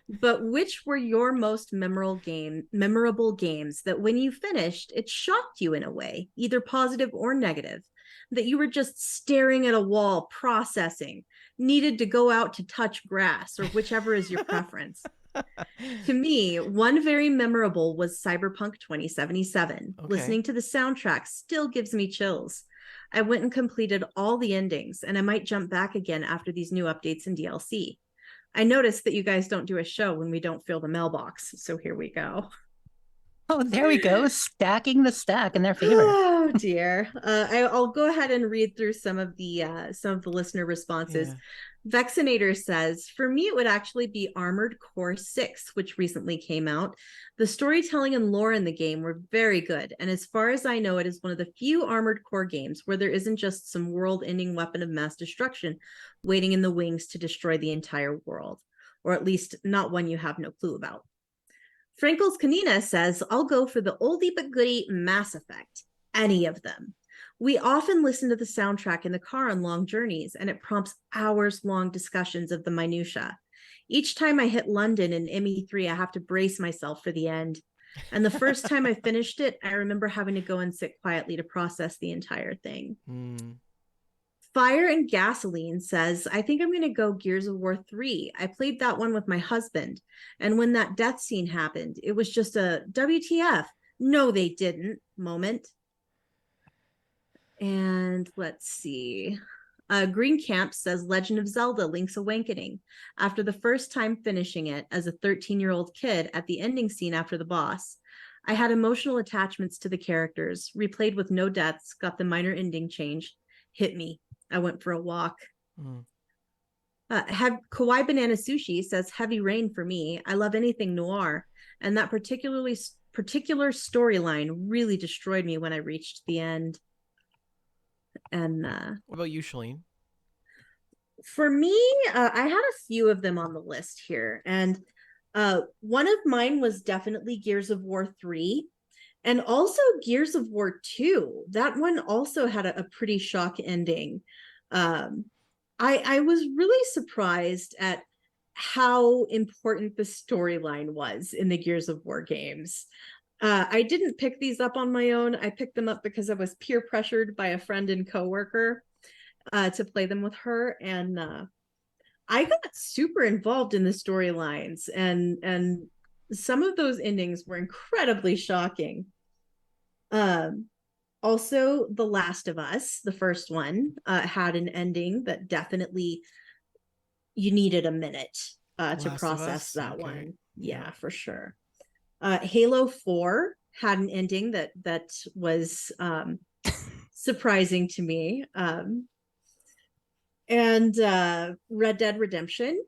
Speaker 2: But which were your most memorable games that when you finished, it shocked you in a way, either positive or negative, that you were just staring at a wall, processing, needed to go out to touch grass, or whichever is your preference? To me, one very memorable was Cyberpunk 2077.
Speaker 1: Okay.
Speaker 2: Listening to the soundtrack still gives me chills. I went and completed all the endings, and I might jump back again after these new updates and DLC. I noticed that you guys don't do a show when we don't fill the mailbox, so here we go.
Speaker 3: Oh, there we go. Stacking the stack in their favor.
Speaker 2: Oh dear. I'll go ahead and read through some of the listener responses.
Speaker 1: Yeah.
Speaker 2: Vexinator says, for me, it would actually be Armored Core 6, which recently came out. The storytelling and lore in the game were very good. And as far as I know, it is one of the few Armored Core games where there isn't just some world-ending weapon of mass destruction waiting in the wings to destroy the entire world, or at least not one you have no clue about. Frankel's Kanina says, I'll go for the oldie but goodie Mass Effect. Any of them. We often listen to the soundtrack in the car on long journeys, and it prompts hours-long discussions of the minutiae. Each time I hit London in ME3, I have to brace myself for the end. And the first time I finished it, I remember having to go and sit quietly to process the entire thing. Fire and Gasoline says, I think I'm going to go Gears of War 3. I played that one with my husband. And when that death scene happened, it was just a WTF. No, they didn't moment. And let's see. Green Camp says Legend of Zelda Link's Awakening. After the first time finishing it as a 13-year-old kid at the ending scene after the boss, I had emotional attachments to the characters, replayed with no deaths, got the minor ending changed, hit me. I went for a walk. Kawaii Banana Sushi says Heavy Rain for me. I love anything noir, and that particular storyline really destroyed me when I reached the end. And
Speaker 1: what about you, Shalene?
Speaker 2: For me, I had a few of them on the list here, and one of mine was definitely Gears of War 3, and also Gears of War 2. That one also had a pretty shock ending. I was really surprised at how important the storyline was in the Gears of War games. I didn't pick these up on my own. I picked them up because I was peer pressured by a friend and coworker to play them with her, and I got super involved in the storylines, and some of those endings were incredibly shocking. Um, Also, The Last of Us, the first one, had an ending that definitely you needed a minute to
Speaker 1: Last of
Speaker 2: process
Speaker 1: Us.
Speaker 2: that
Speaker 1: Okay.
Speaker 2: one.
Speaker 1: Yeah.
Speaker 2: Yeah, for sure. Halo 4 had an ending that was surprising to me. And Red Dead Redemption,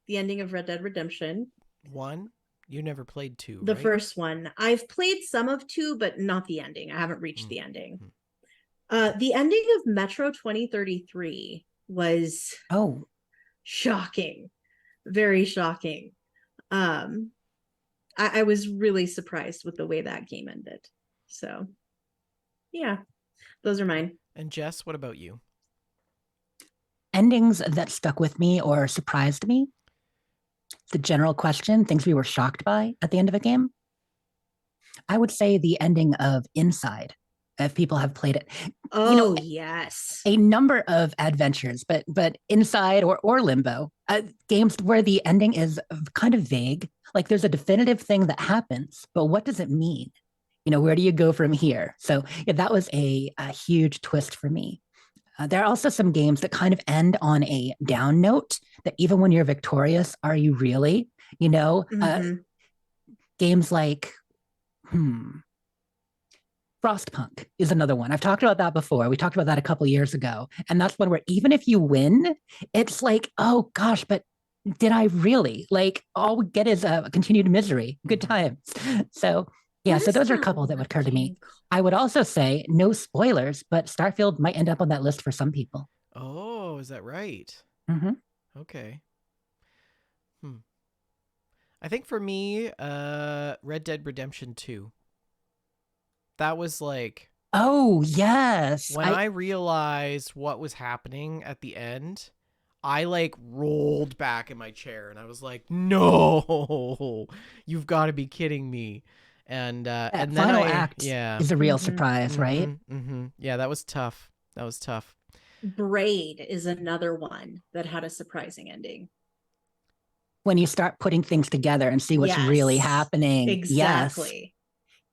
Speaker 2: the ending of Red Dead Redemption,
Speaker 1: One. You never played two,
Speaker 2: the
Speaker 1: right?
Speaker 2: first one. I've played some of two, but not the ending. I haven't reached
Speaker 1: Mm.
Speaker 2: the ending.
Speaker 1: Mm.
Speaker 2: The ending of Metro 2033 was
Speaker 3: Oh,
Speaker 2: shocking, very shocking. Um, I was really surprised with the way that game ended. So, yeah, those are mine.
Speaker 1: And Jess, what about you?
Speaker 3: endings that stuck with me or surprised me. The general question, things we were shocked by at the end of a game. I would say the ending of Inside, if people have played it.
Speaker 2: Oh, yes.
Speaker 3: A number of adventures, but Inside or Limbo, games where the ending is kind of vague. Like there's a definitive thing that happens, but what does it mean? Where do you go from here? So yeah, that was a huge twist for me. There are also some games that kind of end on a down note. That even when you're victorious, are you really?
Speaker 2: Mm-hmm.
Speaker 3: Games like Frostpunk is another one. I've talked about that before. We talked about that a couple of years ago. And that's one where even if you win, it's like, oh gosh, but did I really? Like all we get is a continued misery. Good times. So yeah,
Speaker 2: What
Speaker 3: so
Speaker 2: is
Speaker 3: those are a
Speaker 2: that
Speaker 3: couple that would
Speaker 2: one
Speaker 3: occur to me.
Speaker 2: game called?
Speaker 3: I would also say no spoilers, but Starfield might end up on that list for some people.
Speaker 1: Oh, is that right?
Speaker 3: Mm-hmm.
Speaker 1: Okay. Hmm. I think for me, Red Dead Redemption 2. That was like
Speaker 3: Oh yes,
Speaker 1: when I realized what was happening at the end, I like rolled back in my chair and I was like, "No. You've got to be kidding me."
Speaker 3: that
Speaker 1: And then
Speaker 3: final
Speaker 1: I
Speaker 3: act
Speaker 1: yeah.
Speaker 3: is a real
Speaker 2: Mm-hmm.
Speaker 3: surprise, right?
Speaker 1: Mhm. Mhm. Yeah, that was tough. That was tough.
Speaker 2: Braid is another one that had a surprising ending.
Speaker 3: When you start putting things together and see what's really
Speaker 2: Yes,
Speaker 3: happening. Yes.
Speaker 2: exactly.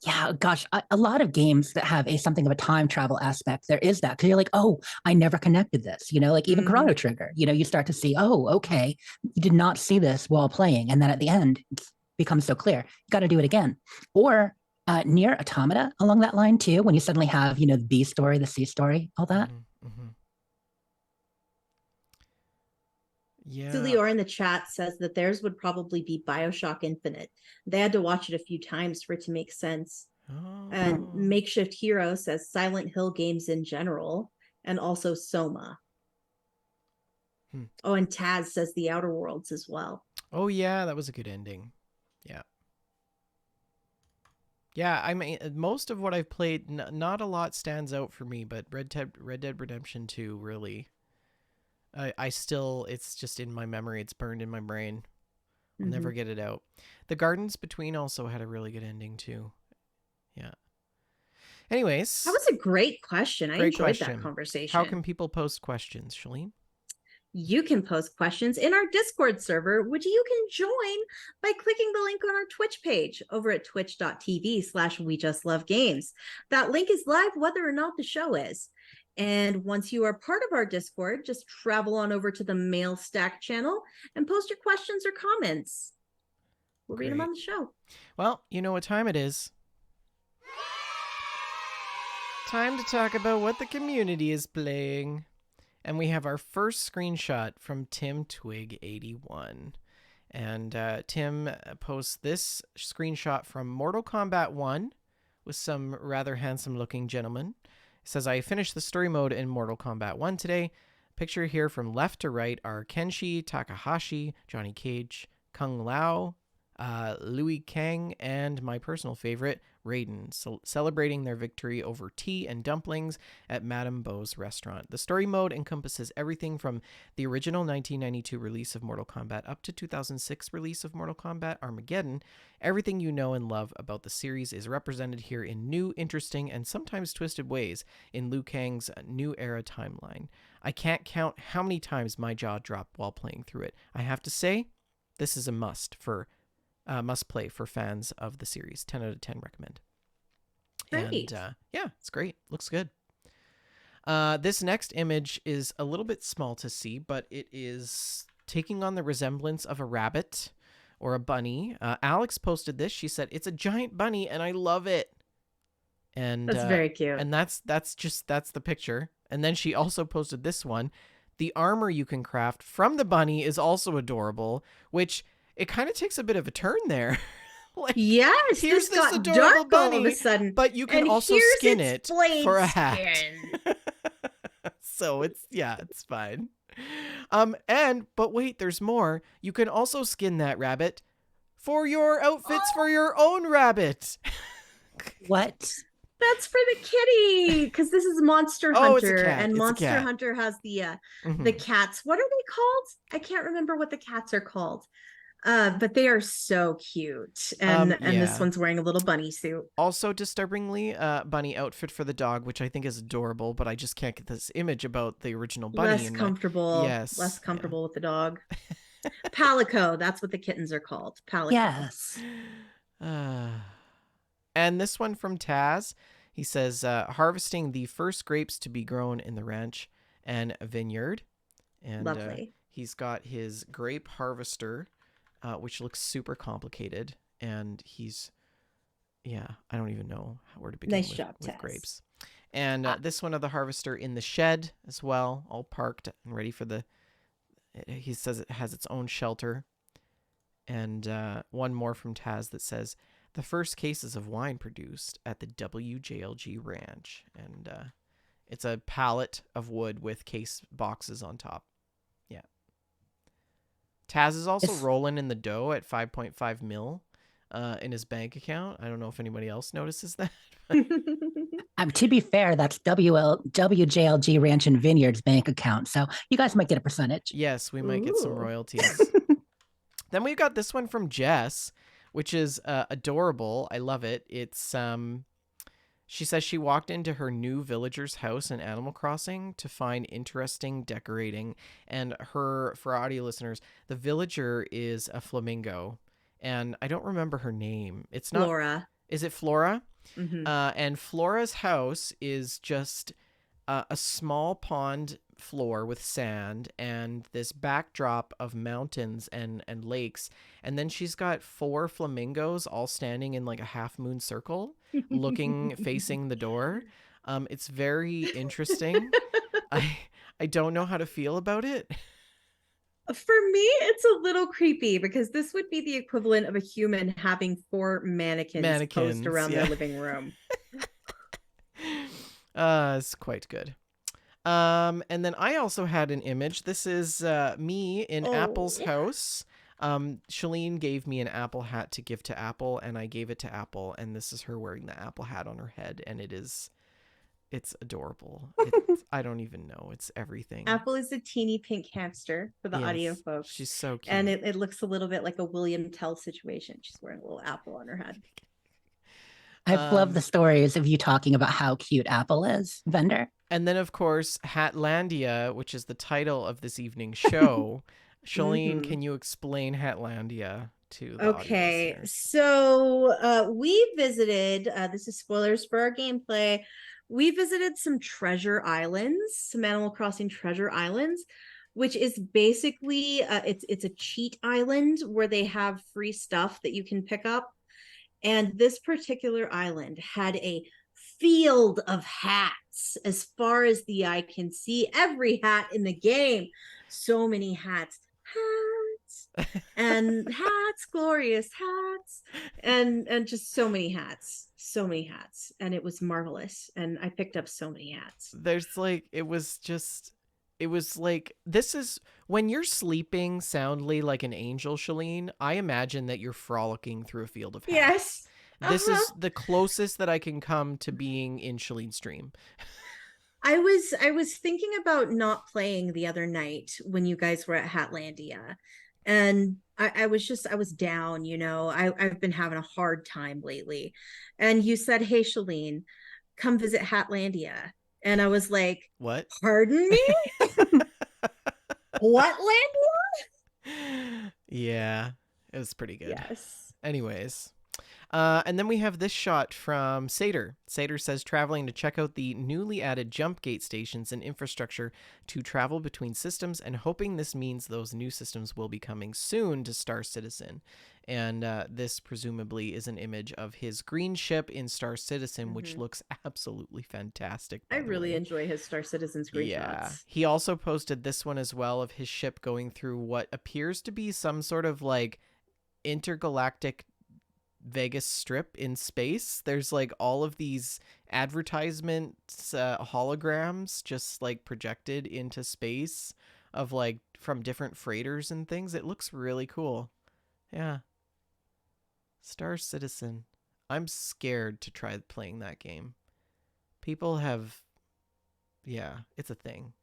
Speaker 3: Yeah, gosh, a lot of games that have a something of a time travel aspect, there is that because you're like, oh, I never connected this. Like even
Speaker 2: Mm-hmm.
Speaker 3: Chrono Trigger. You start to see, oh, okay, you did not see this while playing, and then at the end, it becomes so clear. You got to do it again. Or near Automata along that line too, when you suddenly have the B story, the C story, all that.
Speaker 1: Mhm. Mhm. Yeah.
Speaker 2: Sulior in the chat says that theirs would probably be Bioshock Infinite. They had to watch it a few times for it to make sense. And
Speaker 1: Oh.
Speaker 2: Makeshift Hero says Silent Hill games in general, and also Soma.
Speaker 1: Hmm.
Speaker 2: Oh, and Taz says The Outer Worlds as well.
Speaker 1: Oh yeah, that was a good ending. Yeah. Yeah, I mean, most of what I've played, not a lot stands out for me, but Red Dead Redemption 2 really. I still, it's just in my memory. It's burned in my brain. I'll never get it out. The Gardens Between also had a really good ending too. Yeah.
Speaker 2: That
Speaker 1: Anyways,
Speaker 2: was a great question. I
Speaker 1: great
Speaker 2: enjoyed that
Speaker 1: question. How can
Speaker 2: conversation.
Speaker 1: people post questions, Shalene?
Speaker 2: You can post questions in our Discord server, which you can join by clicking the link on our Twitch page over at twitch.tv/we just love games. That link is live whether or not the show is. And once you are part of our Discord, just travel on over to the Mail Stack channel and post your questions or comments. We'll read them on the show.
Speaker 1: Well, you know what time it is. Time to talk about what the community is playing. And we have our first screenshot from Tim Twig81. And Tim posts this screenshot from Mortal Kombat 1 with some rather handsome looking gentlemen. It says, I finished the story mode in Mortal Kombat 1 today. Picture here from left to right are Kenshi, Takahashi, Johnny Cage, Kung Lao, Liu Kang, and my personal favorite, Raiden, celebrating their victory over tea and dumplings at Madame Beau's restaurant. The story mode encompasses everything from the original 1992 release of Mortal Kombat up to 2006 release of Mortal Kombat Armageddon. Everything you know and love about the series is represented here in new, interesting, and sometimes twisted ways in Liu Kang's new era timeline. I can't count how many times my jaw dropped while playing through it. I have to say, this is a must for must play for fans of the series. 10 out of 10 recommend.
Speaker 2: Great.
Speaker 1: And yeah, it's great. Looks good. This next image is a little bit small to see, but it is taking on the resemblance of a rabbit or a bunny. Alex posted this. She said, "It's a giant bunny and I love it." And
Speaker 2: That's very cute.
Speaker 1: and that's the picture. And then she also posted this one. The armor you can craft from the bunny is also adorable, which it kind of takes a bit of a turn there. Like,
Speaker 2: yes,
Speaker 1: here's
Speaker 2: this
Speaker 1: this
Speaker 2: got
Speaker 1: adorable
Speaker 2: dark all of
Speaker 1: bunny,
Speaker 2: a sudden.
Speaker 1: but you can
Speaker 2: And
Speaker 1: also
Speaker 2: here's
Speaker 1: skin
Speaker 2: its
Speaker 1: it
Speaker 2: blade
Speaker 1: for a hat.
Speaker 2: skin.
Speaker 1: So it's fine. But wait, there's more. You can also skin that rabbit for your outfits for your own rabbit.
Speaker 3: What?
Speaker 2: That's for the kitty, because this is Monster
Speaker 1: Oh, it's a
Speaker 2: Hunter,
Speaker 1: cat.
Speaker 2: and
Speaker 1: It's a
Speaker 2: Monster
Speaker 1: cat.
Speaker 2: Hunter has the
Speaker 1: Mhm.
Speaker 2: cats. What are they called? I can't remember what the cats are called. But they are so cute, and this
Speaker 1: Yeah.
Speaker 2: one's wearing a little bunny suit.
Speaker 1: Also, disturbingly, bunny outfit for the dog, which I think is adorable, but I just can't get this image about the original bunny.
Speaker 2: Less
Speaker 1: in my...
Speaker 2: comfortable.
Speaker 1: Yes,
Speaker 2: Less
Speaker 1: yeah.
Speaker 2: comfortable with the dog. Palico. That's what the kittens are called. Palico.
Speaker 3: Yes.
Speaker 1: And this one from Taz, he says, harvesting the first grapes to be grown in the ranch and vineyard. And
Speaker 2: Lovely.
Speaker 1: he's got his grape harvester, which looks super complicated. And I don't even know where to begin
Speaker 2: Nice job,
Speaker 1: with
Speaker 2: Taz.
Speaker 1: grapes. And this one of the harvester in the shed as well, all parked and ready for he says it has its own shelter. And one more from Taz that says, the first cases of wine produced at the WJLG Ranch. And it's a pallet of wood with case boxes on top. Yeah. Taz is also rolling in the dough at 5.5 mil in his bank account. I don't know if anybody else notices that.
Speaker 3: To be fair, that's WJLG Ranch and Vineyards bank account. So you guys might get a percentage.
Speaker 1: Yes, we might get some
Speaker 2: Ooh.
Speaker 1: royalties. Then we've got this one from Jess, which is adorable. I love it. It's she says she walked into her new villager's house in Animal Crossing to find interesting decorating. And for audio listeners, the villager is a flamingo. And I don't remember her name. It's not
Speaker 2: Flora.
Speaker 1: Is it Flora?
Speaker 2: Mhm.
Speaker 1: And Flora's house is just a small pond floor with sand and this backdrop of mountains and lakes. And then she's got 4 flamingos all standing in like a half moon circle looking facing the door. It's very interesting. I don't know how to feel about it.
Speaker 2: For me, it's a little creepy because this would be the equivalent of a human having 4 mannequins posed around their living room.
Speaker 1: It's quite good. And then I also had an image. This is me in Apple's house. Shalene gave me an Apple hat to give to Apple, and I gave it to Apple, and this is her wearing the Apple hat on her head, and it's adorable. I don't even know. It's everything.
Speaker 2: Apple is a teeny pink hamster for the audio folks.
Speaker 1: She's so cute.
Speaker 2: And it looks a little bit like a William Tell situation. She's wearing a little apple on her head.
Speaker 3: I've loved the stories of you talking about how cute Apple is, Vendor.
Speaker 1: And then, of course, Hatlandia, which is the title of this evening's show. Shalene, can you explain Hatlandia to the
Speaker 2: Okay,
Speaker 1: audience?
Speaker 2: so we visited, this is spoilers for our gameplay, we visited some treasure islands, some Animal Crossing treasure islands, which is basically, it's a cheat island where they have free stuff that you can pick up. And this particular island had a field of hats as far as the eye can see. Every hat in the game. So many hats. And hats, glorious hats. And just so many hats. So many hats. And it was marvelous. And I picked up so many hats.
Speaker 1: There's like, it was like, this is when you're sleeping soundly like an angel, Shalene. I imagine that you're frolicking through a field of hats.
Speaker 2: Yes.
Speaker 1: This is the closest that I can come to being in Shalene's dream.
Speaker 2: I was thinking about not playing the other night when you guys were at Hatlandia. And I was down, you know. I've been having a hard time lately. And you said, "Hey, Shalene, come visit Hatlandia." And I was like,
Speaker 1: What?
Speaker 2: Pardon me? What Landia?
Speaker 1: Yeah. It was pretty good.
Speaker 2: Yes.
Speaker 1: Anyways. And then we have this shot from Sater. Sater says traveling to check out the newly added jump gate stations and infrastructure to travel between systems, and hoping this means those new systems will be coming soon to Star Citizen. And this presumably is an image of his green ship in Star Citizen, which looks absolutely fantastic.
Speaker 2: I
Speaker 1: By the
Speaker 2: really
Speaker 1: way.
Speaker 2: enjoy his Star Citizen screenshots.
Speaker 1: Yeah. He also posted this one as well of his ship going through what appears to be some sort of like intergalactic Vegas Strip in space. There's like all of these advertisements, holograms just like projected into space of like from different freighters and things. It looks really cool. Yeah. Star Citizen. I'm scared to try playing that game. People have, yeah, it's a thing.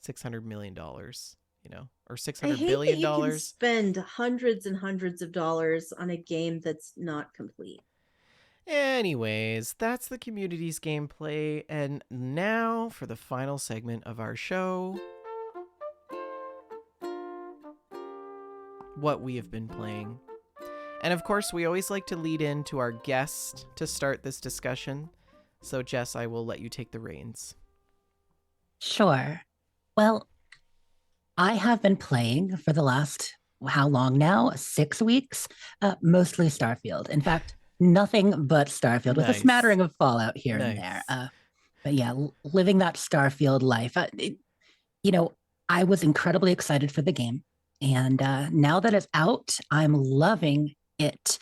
Speaker 1: $600 million, or $600 billion.
Speaker 2: You can spend hundreds and hundreds of dollars on a game that's not complete.
Speaker 1: Anyways, that's the community's gameplay, and now for the final segment of our show, what we have been playing. And of course, we always like to lead into our guest to start this discussion. So Jess, I will let you take the reins.
Speaker 3: Sure. Well, I have been playing for the last, how long now? 6 weeks? Mostly Starfield. In fact, nothing but Starfield, with a smattering of Fallout here and there. But yeah, living that Starfield life. I was incredibly excited for the game. And now that it's out, I'm loving it.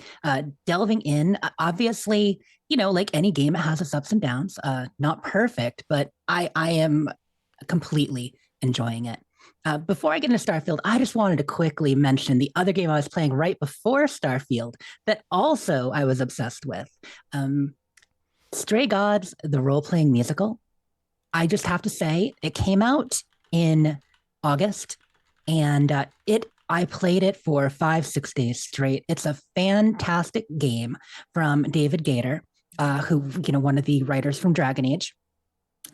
Speaker 3: Delving in, obviously, like any game, it has its ups and downs. Not perfect, but I am completely enjoying it. Before I get into Starfield, I just wanted to quickly mention the other game I was playing right before Starfield that also I was obsessed with. Stray Gods, the role-playing musical. I just have to say, it came out in August, and I played it for 5-6 days straight. It's a fantastic game from David Gator, who, one of the writers from Dragon Age.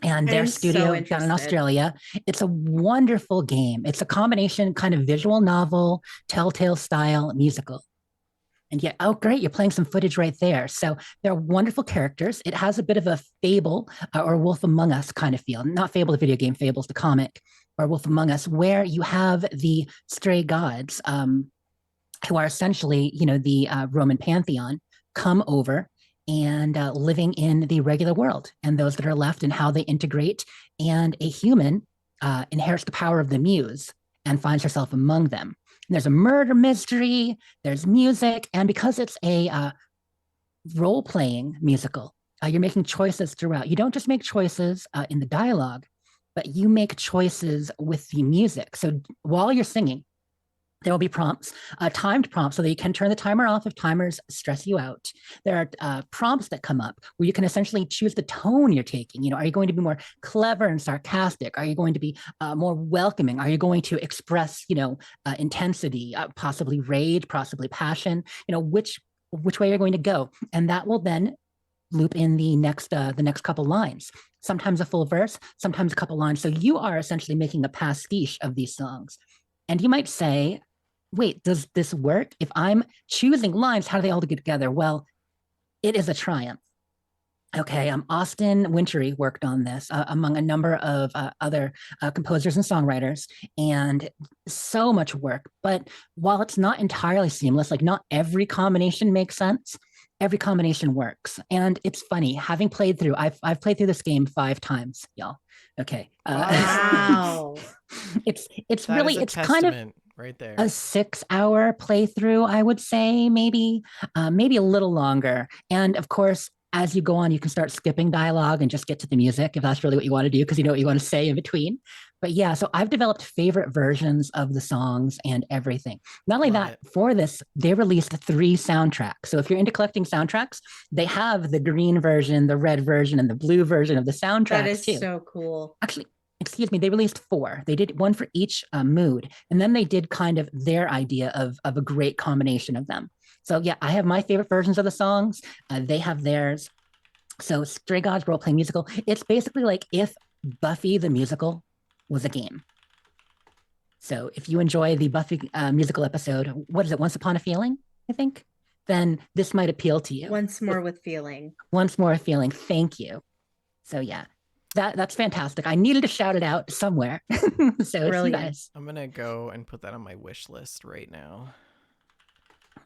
Speaker 3: And their studio down in Australia. It's a wonderful game. It's a combination kind of visual novel, Telltale style musical. And yet, oh, great, you're playing some footage right there. So they're wonderful characters. It has a bit of a Fable or Wolf Among Us kind of feel. Not Fable, the video game, Fable's the comic, or Wolf Among Us, where you have the stray gods who are essentially, the Roman pantheon, come over and living in the regular world, and those that are left and how they integrate. And a human inherits the power of the muse and finds herself among them. And there's a murder mystery, there's music, and because it's a role-playing musical, you're making choices throughout. You don't just make choices in the dialogue, but you make choices with the music. So while you're singing, there will be prompts, timed prompts, so that you can turn the timer off if timers stress you out. There are prompts that come up where you can essentially choose the tone you're taking. Are you going to be more clever and sarcastic? Are you going to be more welcoming? Are you going to express, intensity, possibly rage, possibly passion? Which way you're going to go, and that will then loop in the next couple lines. Sometimes a full verse, sometimes a couple lines. So you are essentially making a pastiche of these songs. And you might say, wait, does this work? If I'm choosing lines, how do they all get together? Well, it is a triumph. Okay, Austin Wintory worked on this among a number of other composers and songwriters, and so much work. But while it's not entirely seamless, like not every combination makes sense, every combination works. And it's funny, having played through, I've played through this game 5 times, y'all. Okay.
Speaker 2: Wow.
Speaker 3: it's kind of
Speaker 1: right there.
Speaker 3: A 6-hour playthrough, I would say, maybe a little longer. And of course, as you go on, you can start skipping dialogue and just get to the music if that's really what you want to do, because you know what you want to say in between. But yeah, so I've developed favorite versions of the songs and everything. Not only that, for this, they released 3 soundtracks. So if you're into collecting soundtracks, they have the green version, the red version, and the blue version of the soundtracks. That
Speaker 2: is
Speaker 3: too.
Speaker 2: So cool.
Speaker 3: Actually, excuse me, they released 4. They did one for each mood. And then they did kind of their idea of a great combination of them. So yeah, I have my favorite versions of the songs. They have theirs. So Stray Gods role-playing musical. It's basically like if Buffy the musical was a game. So if you enjoy the Buffy musical episode, what is it, Once Upon a Feeling, I think, then this might appeal to you.
Speaker 2: Once more with feeling.
Speaker 3: Once More Feeling, thank you. So yeah, that's fantastic. I needed to shout it out somewhere. So it's you guys.
Speaker 1: I'm gonna go and put that on my wish list right now.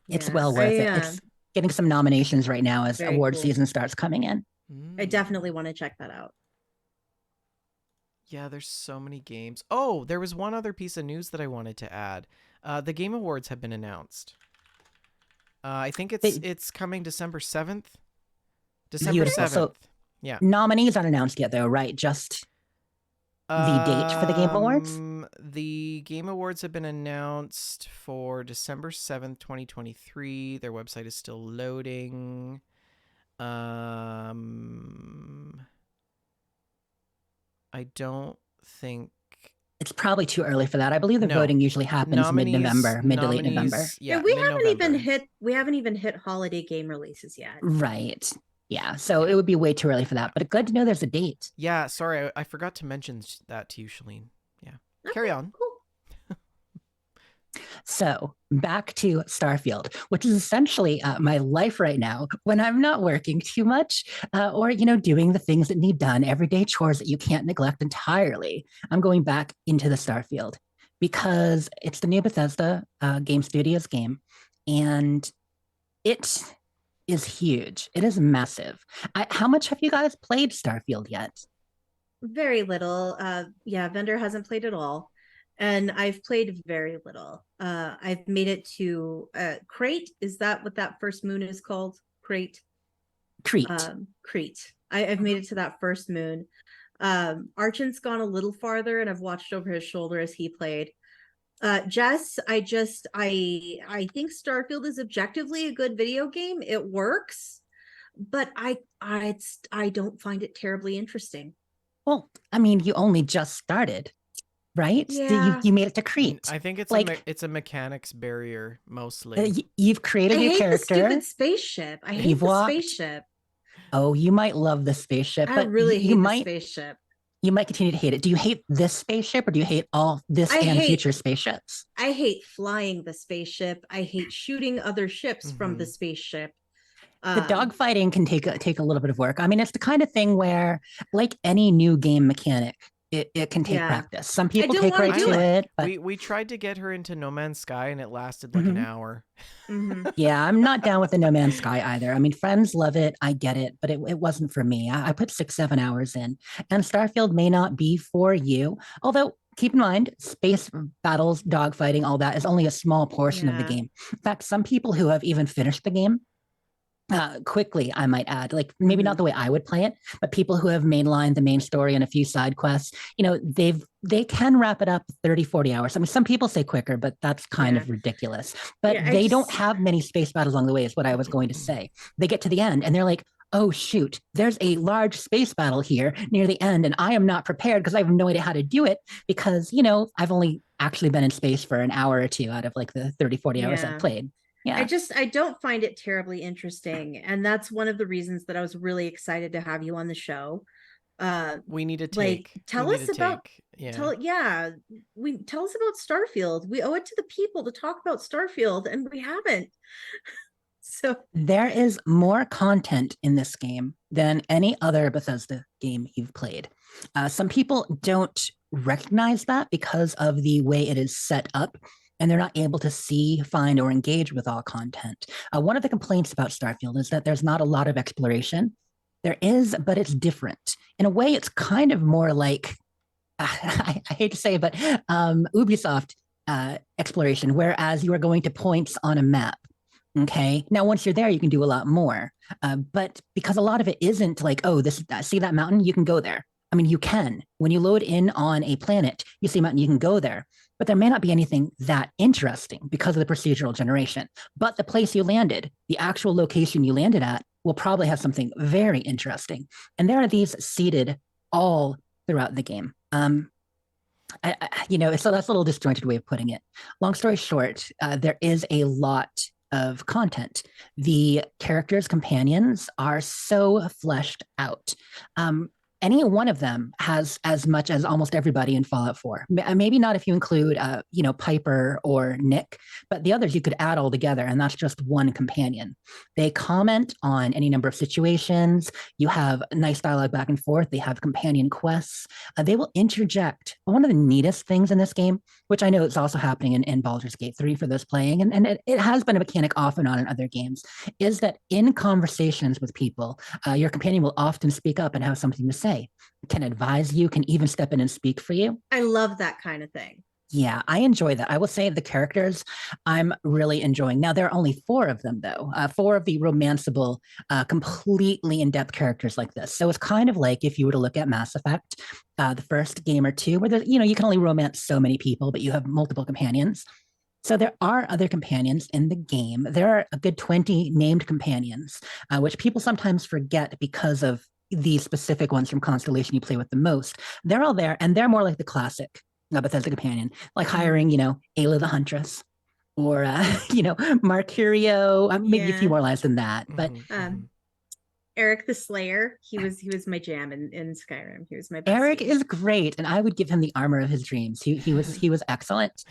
Speaker 3: It's
Speaker 2: Yeah,
Speaker 3: well worth it. It's getting some nominations right now as award season starts coming in.
Speaker 2: I definitely want to check that out.
Speaker 1: Yeah, there's so many games. Oh, there was one other piece of news that I wanted to add. The Game Awards have been announced. I think it's coming December 7th. December 7th.
Speaker 3: So,
Speaker 1: yeah.
Speaker 3: Nominees aren't announced yet, though, right? Just the date for the Game Awards?
Speaker 1: The Game Awards have been announced for December 7th, 2023. Their website is still loading. I don't think...
Speaker 2: It's
Speaker 3: probably too early for that. I believe the voting usually happens mid-November, mid to late November.
Speaker 2: Yeah, we haven't even hit holiday game releases yet.
Speaker 3: Right. Yeah, so it would be way too early for that, but good to know there's a date.
Speaker 1: Yeah, sorry, I forgot to mention that to you, Shalene. Yeah, carry on.
Speaker 2: Cool.
Speaker 3: So back to Starfield, which is essentially my life right now when I'm not working too much or, doing the things that need done, everyday chores that you can't neglect entirely. I'm going back into the Starfield because it's the new Bethesda Game Studios game, and it is huge. It is massive. How much have you guys played Starfield yet?
Speaker 2: Very little. Vendor hasn't played at all. And I've played very little. I've made it to Crate. Is that what that first moon is called? Crate.
Speaker 3: Crete.
Speaker 2: Crete. I've made it to that first moon. Archon's gone a little farther, and I've watched over his shoulder as he played. Jess, I think Starfield is objectively a good video game. It works, but I don't find it terribly interesting.
Speaker 3: Well, I mean, you only just started, right?
Speaker 2: Yeah.
Speaker 3: You made it to Crete.
Speaker 1: I think it's it's a mechanics barrier mostly.
Speaker 3: You've created your character.
Speaker 2: I hate the stupid spaceship. I hate the spaceship.
Speaker 3: Oh, you might love the spaceship,
Speaker 2: I
Speaker 3: but
Speaker 2: really hate the spaceship.
Speaker 3: You might continue to hate it. Do you hate this spaceship, or do you hate all this future spaceships?
Speaker 2: I hate flying the spaceship. I hate shooting other ships from the spaceship.
Speaker 3: The dogfighting can take a little bit of work. I mean, it's the kind of thing where, like any new game mechanic, it can take practice. Some people take right to it. But...
Speaker 1: We tried to get her into No Man's Sky, and it lasted like an hour.
Speaker 3: Yeah, I'm not down with the No Man's Sky either. I mean, friends love it. I get it, but it wasn't for me. I put 6-7 hours in, and Starfield may not be for you. Although, keep in mind, space battles, dogfighting, all that is only a small portion of the game. In fact, some people who have even finished the game quickly, I might add, like maybe not the way I would play it, but people who have mainlined the main story and a few side quests, they can wrap it up 30-40 hours. I mean, some people say quicker, but that's kind of ridiculous. But they don't have many space battles along the way, is what I was going to say. They get to the end and they're like, oh shoot, there's a large space battle here near the end, and I am not prepared because I have no idea how to do it because, I've only actually been in space for an hour or two out of like the 30-40 hours I've played. Yeah.
Speaker 2: I don't find it terribly interesting. And that's one of the reasons that I was really excited to have you on the show.
Speaker 1: We need to tell us about
Speaker 2: Starfield. We owe it to the people to talk about Starfield, and we haven't. So
Speaker 3: there is more content in this game than any other Bethesda game you've played. Some people don't recognize that because of the way it is set up, and they're not able to see, find, or engage with all content. One of the complaints about Starfield is that there's not a lot of exploration. There is, but it's different. In a way, it's kind of more like, I hate to say it, but Ubisoft exploration, whereas you are going to points on a map. Okay. Now, once you're there, you can do a lot more. But because a lot of it isn't like, oh, see that mountain? You can go there. I mean, you can. When you load in on a planet, you see a mountain, you can go there. But there may not be anything that interesting because of the procedural generation. But the place you landed, the actual location you landed at, will probably have something very interesting. And there are these seeded all throughout the game. So that's a little disjointed way of putting it. Long story short, there is a lot of content. The characters' companions are so fleshed out. any one of them has as much as almost everybody in Fallout 4. Maybe not if you include, Piper or Nick, but the others you could add all together, and that's just one companion. They comment on any number of situations. You have nice dialogue back and forth. They have companion quests. They will interject. One of the neatest things in this game, which I know is also happening in Baldur's Gate 3 for those playing, and it has been a mechanic off and on in other games, is that in conversations with people, your companion will often speak up and have something to say, can advise you, can even step in and speak for you.
Speaker 2: I love that kind of thing.
Speaker 3: Yeah, I enjoy that. I will say the characters I'm really enjoying. Now, there are only 4 of them, though, 4 of the romanceable, completely in depth characters like this. So it's kind of like if you were to look at Mass Effect, the first game or two, where there's, you can only romance so many people, but you have multiple companions. So there are other companions in the game. There are a good 20 named companions, which people sometimes forget because of the specific ones from Constellation you play with the most. They're all there, and they're more like the classic Bethesda companion, like hiring, Ayla the Huntress, or Marcurio. Maybe a few more lives than that, but
Speaker 2: Eric the Slayer, he was my jam in Skyrim. He was my bestie.
Speaker 3: Eric is great, and I would give him the armor of his dreams. He was excellent.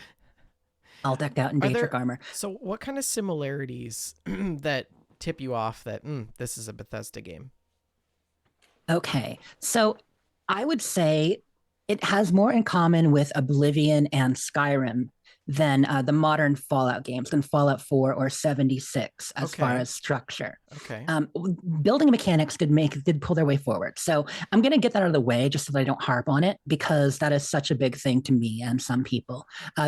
Speaker 3: All decked out in Daedric armor.
Speaker 1: So what kind of similarities that tip you off that this is a Bethesda game?
Speaker 3: Okay, so I would say it has more in common with Oblivion and Skyrim than the modern Fallout games, than Fallout 4 or 76 as far as structure.
Speaker 1: Okay.
Speaker 3: Building mechanics did pull their way forward. So I'm going to get that out of the way just so that I don't harp on it, because that is such a big thing to me and some people.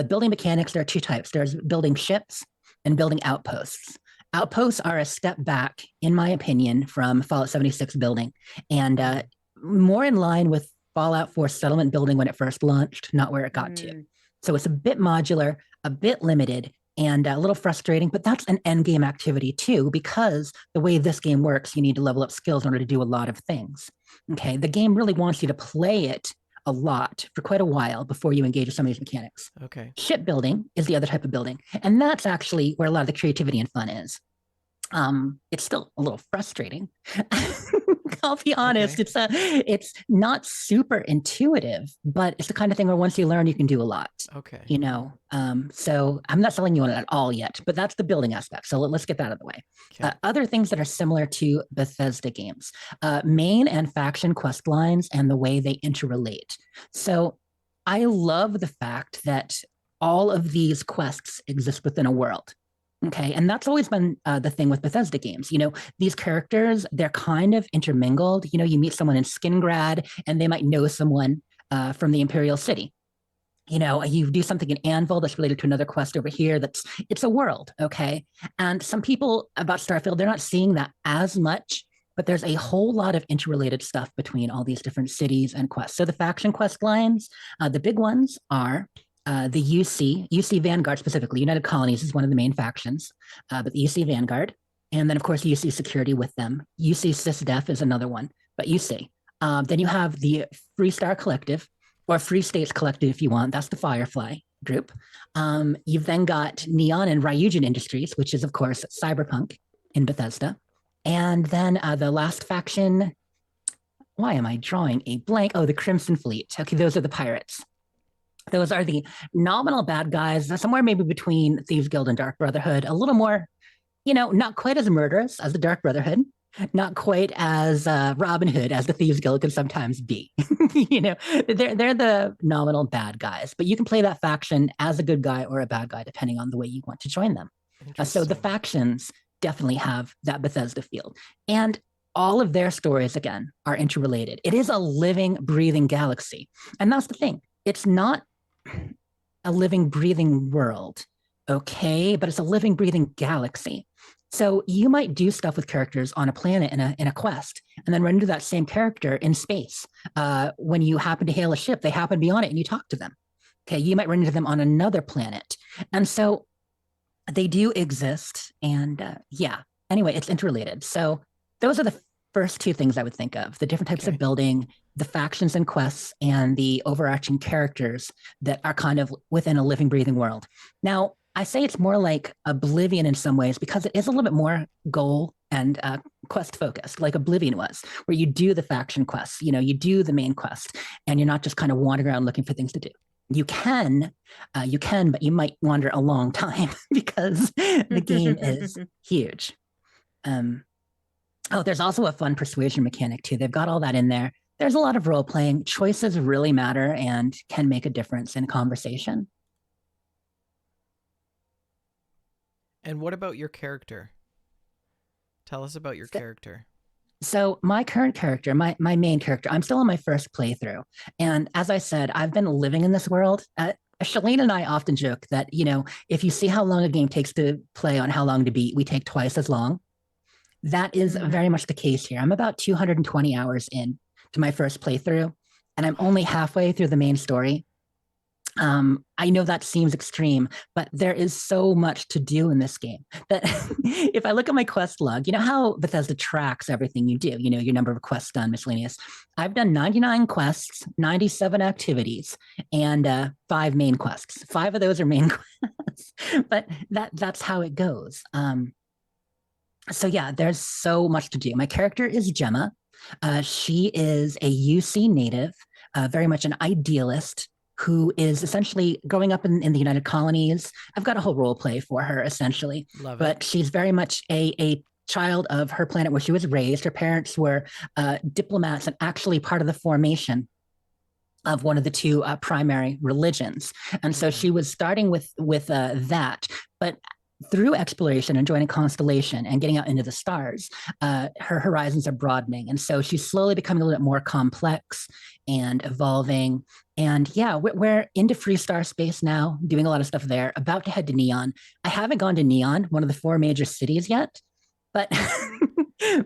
Speaker 3: Building mechanics, there are 2 types. There's building ships and building outposts. Outposts are a step back, in my opinion, from Fallout 76 building, and more in line with Fallout 4 settlement building when it first launched, not where it got to. So it's a bit modular, a bit limited, and a little frustrating, but that's an end game activity too, because the way this game works, you need to level up skills in order to do a lot of things. Okay, the game really wants you to play it a lot for quite a while before you engage with some of these mechanics.
Speaker 1: Okay.
Speaker 3: Shipbuilding is the other type of building, and that's actually where a lot of the creativity and fun is. It's still a little frustrating. I'll be honest.
Speaker 1: Okay.
Speaker 3: It's not super intuitive, but it's the kind of thing where once you learn, you can do a lot.
Speaker 1: Okay.
Speaker 3: So I'm not selling you on it at all yet, but that's the building aspect. So let's get that out of the way.
Speaker 1: Okay.
Speaker 3: Other things that are similar to Bethesda games, main and faction quest lines and the way they interrelate. So I love the fact that all of these quests exist within a world. Okay, and that's always been the thing with Bethesda games. These characters, they're kind of intermingled. You meet someone in Skingrad, and they might know someone from the Imperial City. You do something in Anvil that's related to another quest over here. It's a world, okay? And some people about Starfield, they're not seeing that as much, but there's a whole lot of interrelated stuff between all these different cities and quests. So the faction quest lines, the big ones are the UC Vanguard specifically. United Colonies is one of the main factions, but the UC Vanguard, and then of course UC Security with them. UC SysDef is another one, but UC. Then you have the Freestar Collective, or Free States Collective if you want. That's the Firefly group. You've then got Neon and Ryujin Industries, which is of course Cyberpunk in Bethesda. And then the last faction, why am I drawing a blank? Oh, the Crimson Fleet. Okay, those are the pirates. Those are the nominal bad guys, somewhere maybe between Thieves Guild and Dark Brotherhood, a little more, not quite as murderous as the Dark Brotherhood, not quite as Robin Hood as the Thieves Guild can sometimes be. They're the nominal bad guys, but you can play that faction as a good guy or a bad guy, depending on the way you want to join them. So the factions definitely have that Bethesda feel. And all of their stories, again, are interrelated. It is a living, breathing galaxy. And that's the thing. It's not a living, breathing world, okay? But it's a living, breathing galaxy. So you might do stuff with characters on a planet in a quest, and then run into that same character in space. When you happen to hail a ship, they happen to be on it, and you talk to them. Okay, you might run into them on another planet. And so they do exist, and anyway, it's interrelated. So those are the first 2 things I would think of: the different types of building, the factions and quests, and the overarching characters that are kind of within a living, breathing world. Now, I say it's more like Oblivion in some ways because it is a little bit more goal and quest focused, like Oblivion was, where you do the faction quests, you do the main quest, and you're not just kind of wandering around looking for things to do. You can, but you might wander a long time because the game is huge. There's also a fun persuasion mechanic too. They've got all that in there. There's a lot of role playing. Choices really matter and can make a difference in conversation.
Speaker 1: And what about your character? Tell us about your character.
Speaker 3: So my current character, my main character, I'm still on my first playthrough. And as I said, I've been living in this world. Shalene and I often joke that, if you see how long a game takes to play on how long to beat, we take twice as long. That is very much the case here. I'm about 220 hours in to my first playthrough, and I'm only halfway through the main story. I know that seems extreme, but there is so much to do in this game that if I look at my quest log, you know how Bethesda tracks everything you do, your number of quests done, miscellaneous. I've done 99 quests, 97 activities, and 5 main quests. 5 of those are main quests, but that's how it goes. So yeah, there's so much to do. My character is Gemma. She is a UC native, very much an idealist, who is essentially growing up in the United Colonies. I've got a whole role play for her, essentially.
Speaker 1: Love it.
Speaker 3: But she's very much a child of her planet where she was raised. Her parents were diplomats and actually part of the formation of one of the 2 primary religions. And so she was starting with that. But through exploration and joining Constellation and getting out into the stars, her horizons are broadening. And so she's slowly becoming a little bit more complex and evolving. And yeah, we're into free star space now, doing a lot of stuff there, about to head to Neon. I haven't gone to Neon, one of the 4 major cities yet, but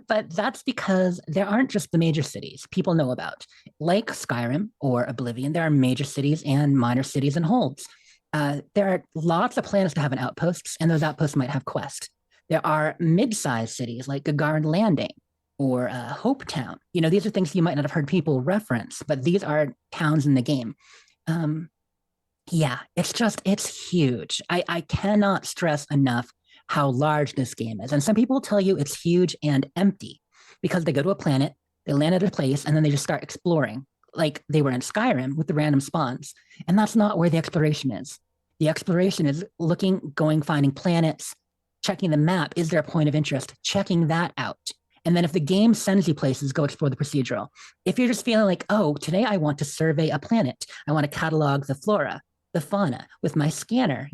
Speaker 3: but that's because there aren't just the major cities people know about. Like Skyrim or Oblivion, there are major cities and minor cities and holds. There are lots of planets to have an outposts, and those outposts might have quests. There are mid-sized cities like Gagarin Landing or Hope Town. These are things you might not have heard people reference, but these are towns in the game. Yeah, it's huge. I cannot stress enough how large this game is. And some people tell you it's huge and empty because they go to a planet, they land at a place, and then they just start exploring like they were in Skyrim with the random spawns. And that's not where the exploration is. The exploration is looking, going, finding planets, checking the map. Is there a point of interest? Checking that out. And then if the game sends you places, go explore the procedural. If you're just feeling like, oh, today I want to survey a planet, I want to catalog the flora, the fauna with my scanner,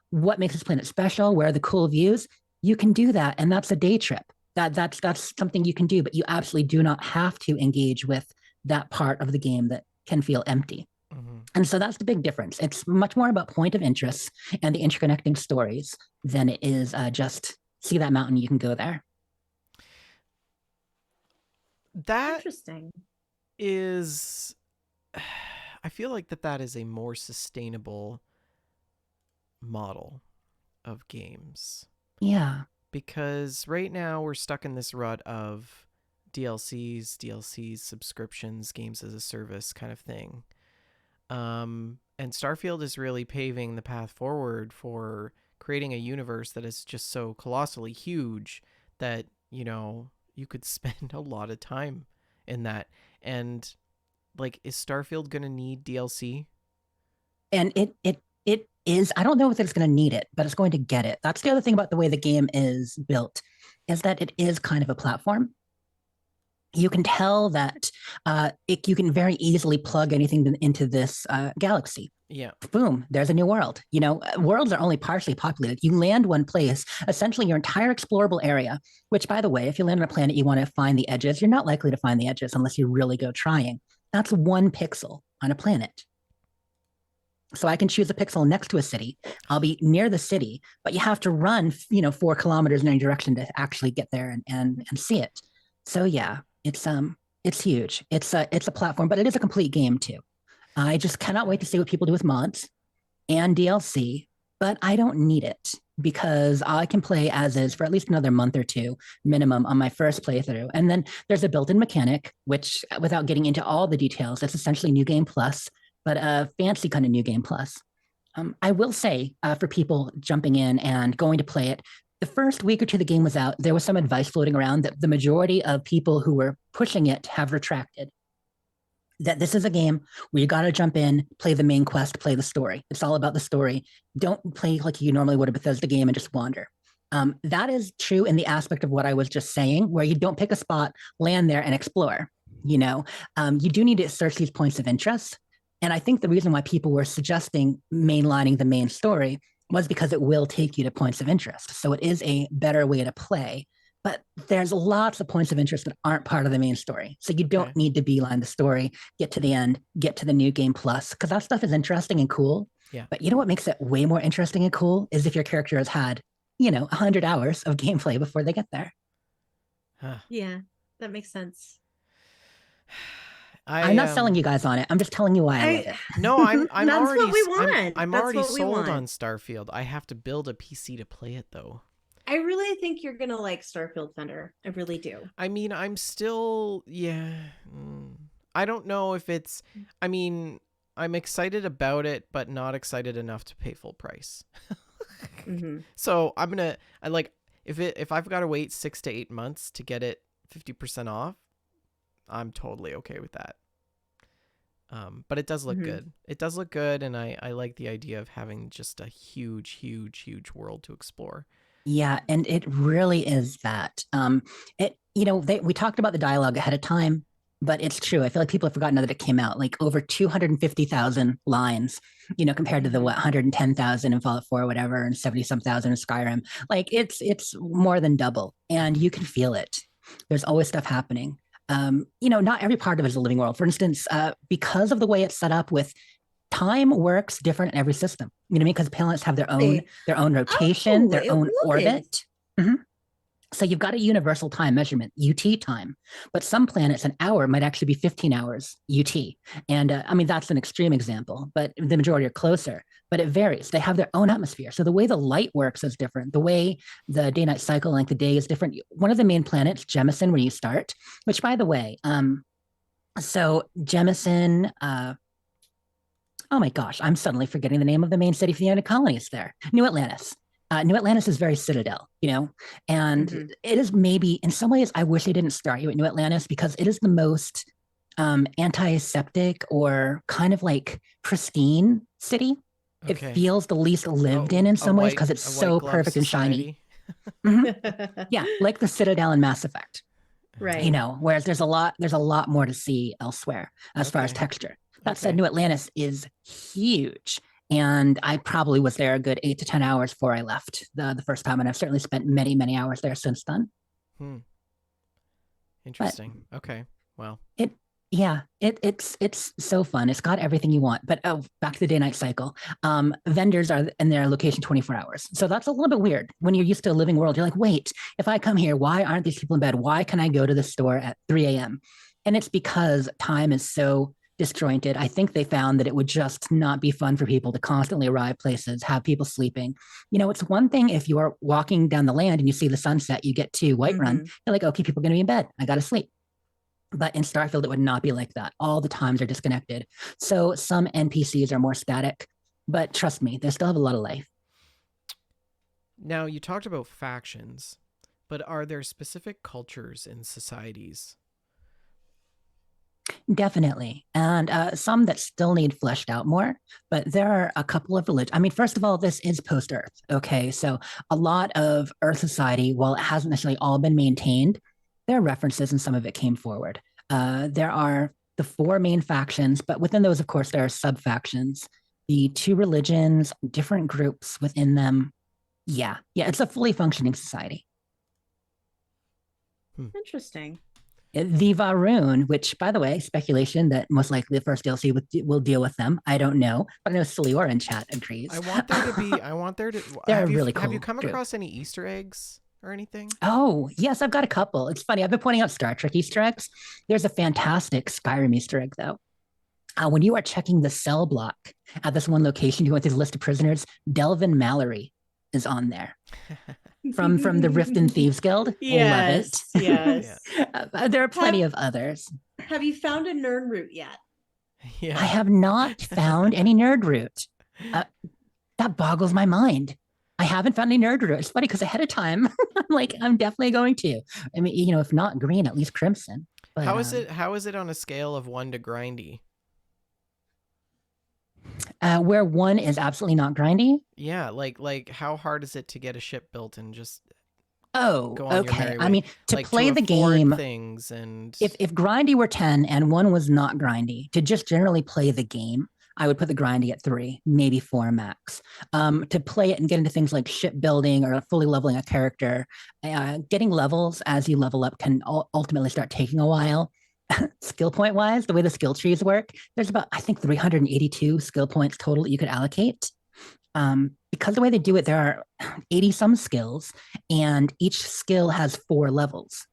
Speaker 3: what makes this planet special? Where are the cool views? You can do that. And that's a day trip. That's something you can do, but you absolutely do not have to engage with that part of the game that can feel empty. Mm-hmm. And so that's the big difference. It's much more about point of interest and the interconnecting stories than it is just see that mountain, you can go there.
Speaker 1: That
Speaker 2: interesting
Speaker 1: is, I feel like that is a more sustainable model of games.
Speaker 3: Yeah.
Speaker 1: Because right now we're stuck in this rut of DLCs, subscriptions, games as a service kind of thing. And Starfield is really paving the path forward for creating a universe that is just so colossally huge that, you could spend a lot of time in that. And is Starfield going to need DLC?
Speaker 3: And it is, I don't know if it's going to need it, but it's going to get it. That's the other thing about the way the game is built, is that it is kind of a platform. You can tell that you can very easily plug anything into this galaxy.
Speaker 1: Yeah.
Speaker 3: Boom, there's a new world. Worlds are only partially populated. You land one place, essentially your entire explorable area, which, by the way, if you land on a planet, you want to find the edges. You're not likely to find the edges unless you really go trying. That's 1 pixel on a planet. So I can choose a pixel next to a city. I'll be near the city, but you have to run, 4 kilometers in any direction to actually get there and see it. So yeah, it's huge. It's a platform, but it is a complete game too. I just cannot wait to see what people do with mods and DLC, but I don't need it because I can play as is for at least another month or 2 minimum on my first playthrough. And then there's a built-in mechanic, which, without getting into all the details, it's essentially New Game Plus, but a fancy kind of New Game Plus. I will say, for people jumping in and going to play it, The first week or two the game was out, there was some advice floating around that the majority of people who were pushing it have retracted. That this is a game where you got to jump in, play the main quest, play the story. It's all about the story. Don't play like you normally would a Bethesda game and just wander. That is true in the aspect of what I was just saying, where you don't pick a spot, land there, and explore. You know, you do need to search these points of interest. And I think the reason why people were suggesting mainlining the main story was because it will take you to points of interest. So it is a better way to play. But there's lots of points of interest that aren't part of the main story. So you don't need to beeline the story, get to the end, get to the new game plus, because that stuff is interesting and cool.
Speaker 1: Yeah.
Speaker 3: But you know what makes it way more interesting and cool is if your character has had, 100 hours of gameplay before they get there.
Speaker 1: Huh.
Speaker 2: Yeah, that makes sense.
Speaker 3: I'm not selling you guys on it. I'm just telling you why I love it.
Speaker 1: No, I'm
Speaker 2: That's
Speaker 1: already
Speaker 2: what we want.
Speaker 1: I'm
Speaker 2: That's
Speaker 1: already
Speaker 2: what we
Speaker 1: sold
Speaker 2: want.
Speaker 1: on Starfield. I have to build a PC to play it though.
Speaker 2: I really think you're gonna like Starfield, Fender. I really do.
Speaker 1: I mean, I'm still I don't know if it's I'm excited about it, but not excited enough to pay full price.
Speaker 2: Mm-hmm.
Speaker 1: So if I've got to wait 6 to 8 months to get it 50% off, I'm totally okay with that. But it does look good. It does look good, and I like the idea of having just a huge, huge, huge world to explore.
Speaker 3: Yeah, and it really is that. We talked about the dialogue ahead of time, but it's true. I feel like people have forgotten that it came out like over 250,000 lines, compared to the 110,000 in Fallout 4 or whatever, and 70-some thousand in Skyrim. Like it's more than double, and you can feel it. There's always stuff happening. Not every part of it is a living world. For instance, because of the way it's set up with time works different in every system. You know what I mean? Because planets have their own rotation, their own orbit. Mm-hmm. So you've got a universal time measurement, UT time. But some planets, an hour might actually be 15 hours UT. And that's an extreme example, but the majority are closer. But it varies. They have their own atmosphere. So the way the light works is different. The way the day-night cycle, like the day, is different. One of the main planets, Jemison, where you start, which, by the way, so Jemison, oh my gosh, I'm suddenly forgetting the name of the main city for the United Colonies there. New Atlantis. New Atlantis is very Citadel, and it is maybe, in some ways, I wish they didn't start you at New Atlantis because it is the most antiseptic or kind of like pristine city.
Speaker 1: Okay.
Speaker 3: It feels the least lived in some ways because it's so perfect and shiny. Yeah, like the Citadel in Mass Effect.
Speaker 2: Right.
Speaker 3: Whereas there's a lot more to see elsewhere as far as texture. That said, New Atlantis is huge. And I probably was there a good 8 to 10 hours before I left the first time. And I've certainly spent many, many hours there since then.
Speaker 1: Interesting. Okay. Well.
Speaker 3: It's so fun. It's got everything you want. But back to the day-night cycle. Vendors are in their location 24 hours. So that's a little bit weird. When you're used to a living world, you're like, wait, if I come here, why aren't these people in bed? Why can I go to the store at 3 a.m.? And it's because time is so disjointed. I think they found that it would just not be fun for people to constantly arrive places, have people sleeping. It's one thing if you are walking down the land and you see the sunset, you get to Whiterun, you're like, okay, people are going to be in bed. I got to sleep. But in Starfield, it would not be like that. All the times are disconnected. So some NPCs are more static, but trust me, they still have a lot of life.
Speaker 1: Now, you talked about factions, but are there specific cultures in societies?
Speaker 3: Definitely. And some that still need fleshed out more, but there are a couple of religions. First of all, this is post-Earth. Okay. So a lot of Earth society, while it hasn't necessarily all been maintained, there are references and some of it came forward. There are the 4 main factions, but within those, of course, there are sub-factions. The 2 religions, different groups within them. Yeah, it's a fully functioning society.
Speaker 2: Interesting.
Speaker 3: The Varun, which, by the way, speculation that most likely the first DLC will deal with them. I don't know, but I know Selior in chat agrees.
Speaker 1: I want there to.
Speaker 3: They're really cool.
Speaker 1: Have you come across any Easter eggs or anything?
Speaker 3: Oh, yes, I've got a couple. It's funny. I've been pointing out Star Trek Easter eggs. There's a fantastic Skyrim Easter egg, though. When you are checking the cell block at this one location, you went through the list of prisoners, Delvin Mallory is on there. From the Rift and Thieves Guild.
Speaker 2: Yes,
Speaker 3: love it.
Speaker 2: Yes.
Speaker 3: There are plenty of others.
Speaker 2: Have you found a nerd root yet?
Speaker 1: Yeah.
Speaker 3: I have not found any nerd root. That boggles my mind. I haven't found any nerd root. It's funny because ahead of time, I'm like, I'm definitely going to. I mean, if not green, at least crimson. But
Speaker 1: How is it on a scale of 1 to grindy?
Speaker 3: where one is absolutely not grindy.
Speaker 1: Yeah, like how hard is it to get a ship built and just
Speaker 3: Oh,
Speaker 1: go on your
Speaker 3: okay.
Speaker 1: merry
Speaker 3: I
Speaker 1: way?
Speaker 3: mean, to
Speaker 1: Like
Speaker 3: play
Speaker 1: to
Speaker 3: the
Speaker 1: afford
Speaker 3: game,
Speaker 1: things and
Speaker 3: if grindy were 10 and one was not grindy, to just generally play the game, I would put the grindy at 3, maybe 4 max. To play it and get into things like shipbuilding or fully leveling a character, getting levels as you level up can ultimately start taking a while. Skill point wise, the way the skill trees work, there's about, I think, 382 skill points total that you could allocate. Because the way they do it, there are 80 some skills, and each skill has 4 levels.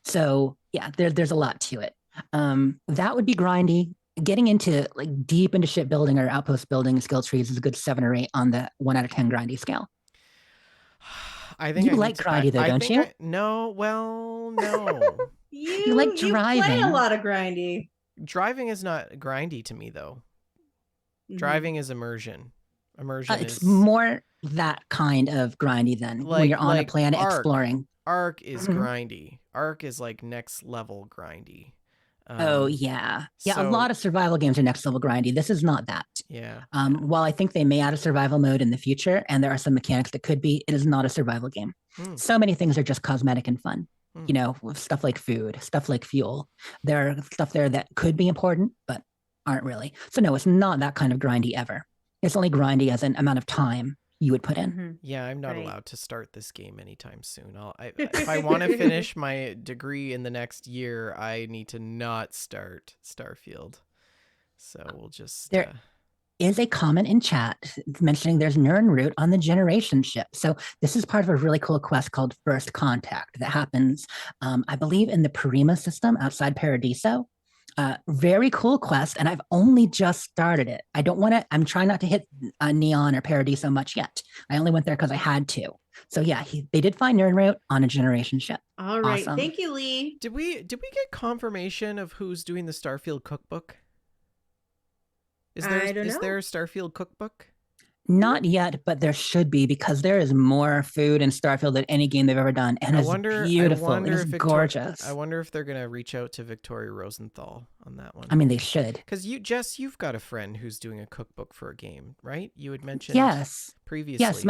Speaker 3: So yeah, there's a lot to it. That would be grindy. Getting into like deep into shipbuilding or outpost building skill trees is a good 7 or 8 on the 1 out of 10 grindy scale.
Speaker 1: I think
Speaker 3: You
Speaker 1: I need
Speaker 3: like
Speaker 1: to
Speaker 3: grindy though,
Speaker 1: I
Speaker 3: don't
Speaker 1: think
Speaker 3: you?
Speaker 1: no, well, no.
Speaker 3: You like
Speaker 2: You play a
Speaker 3: driving.
Speaker 2: lot of grindy.
Speaker 1: Driving is not grindy to me though. Driving is immersion. Immersion
Speaker 3: It's
Speaker 1: is
Speaker 3: more that kind of grindy than when you're on a
Speaker 1: like
Speaker 3: planet
Speaker 1: Arc.
Speaker 3: exploring.
Speaker 1: Arc is
Speaker 3: Mhm.
Speaker 1: grindy. Arc is like next level grindy.
Speaker 3: Oh yeah, yeah. A
Speaker 1: So
Speaker 3: lot of survival games are next level grindy. This is not that.
Speaker 1: yeah.
Speaker 3: While I think they may add a survival mode in the future, and there are some mechanics that could be, it is not a survival game.
Speaker 1: Hmm.
Speaker 3: So many things are just cosmetic and fun.
Speaker 1: Hmm.
Speaker 3: With stuff like food, stuff like fuel. There are stuff there that could be important, but aren't really. So no, it's not that kind of grindy ever. It's only grindy as an amount of time you would put in.
Speaker 1: Yeah, I'm not
Speaker 2: Right.
Speaker 1: allowed to start this game anytime soon. If I want to finish my degree in the next year, I need to not start Starfield. So we'll just
Speaker 3: There is a comment in chat mentioning there's Nern route on the generation ship. So this is part of a really cool quest called First Contact that happens, I believe, in the Prima system outside Paradiso. Very cool quest, and I've only just started it. I don't want to. I'm trying not to hit Neon or Paradiso much yet. I only went there because I had to. So yeah, they did find Nern route on a generation ship.
Speaker 2: All right.
Speaker 3: Awesome.
Speaker 2: Thank you, Lee.
Speaker 1: did we get confirmation of who's doing the Starfield cookbook?
Speaker 2: I don't
Speaker 1: is
Speaker 2: know.
Speaker 1: there a Starfield cookbook?
Speaker 3: Not yet, but there should be because there is more food in Starfield than any game they've ever done, and it's beautiful. It is gorgeous.
Speaker 1: I wonder if they're gonna reach out to Victoria Rosenthal on that one.
Speaker 3: I mean, they should.
Speaker 1: Because you've got a friend who's doing a cookbook for a game, right? You had mentioned
Speaker 3: Yes.
Speaker 1: previously.
Speaker 3: Yes,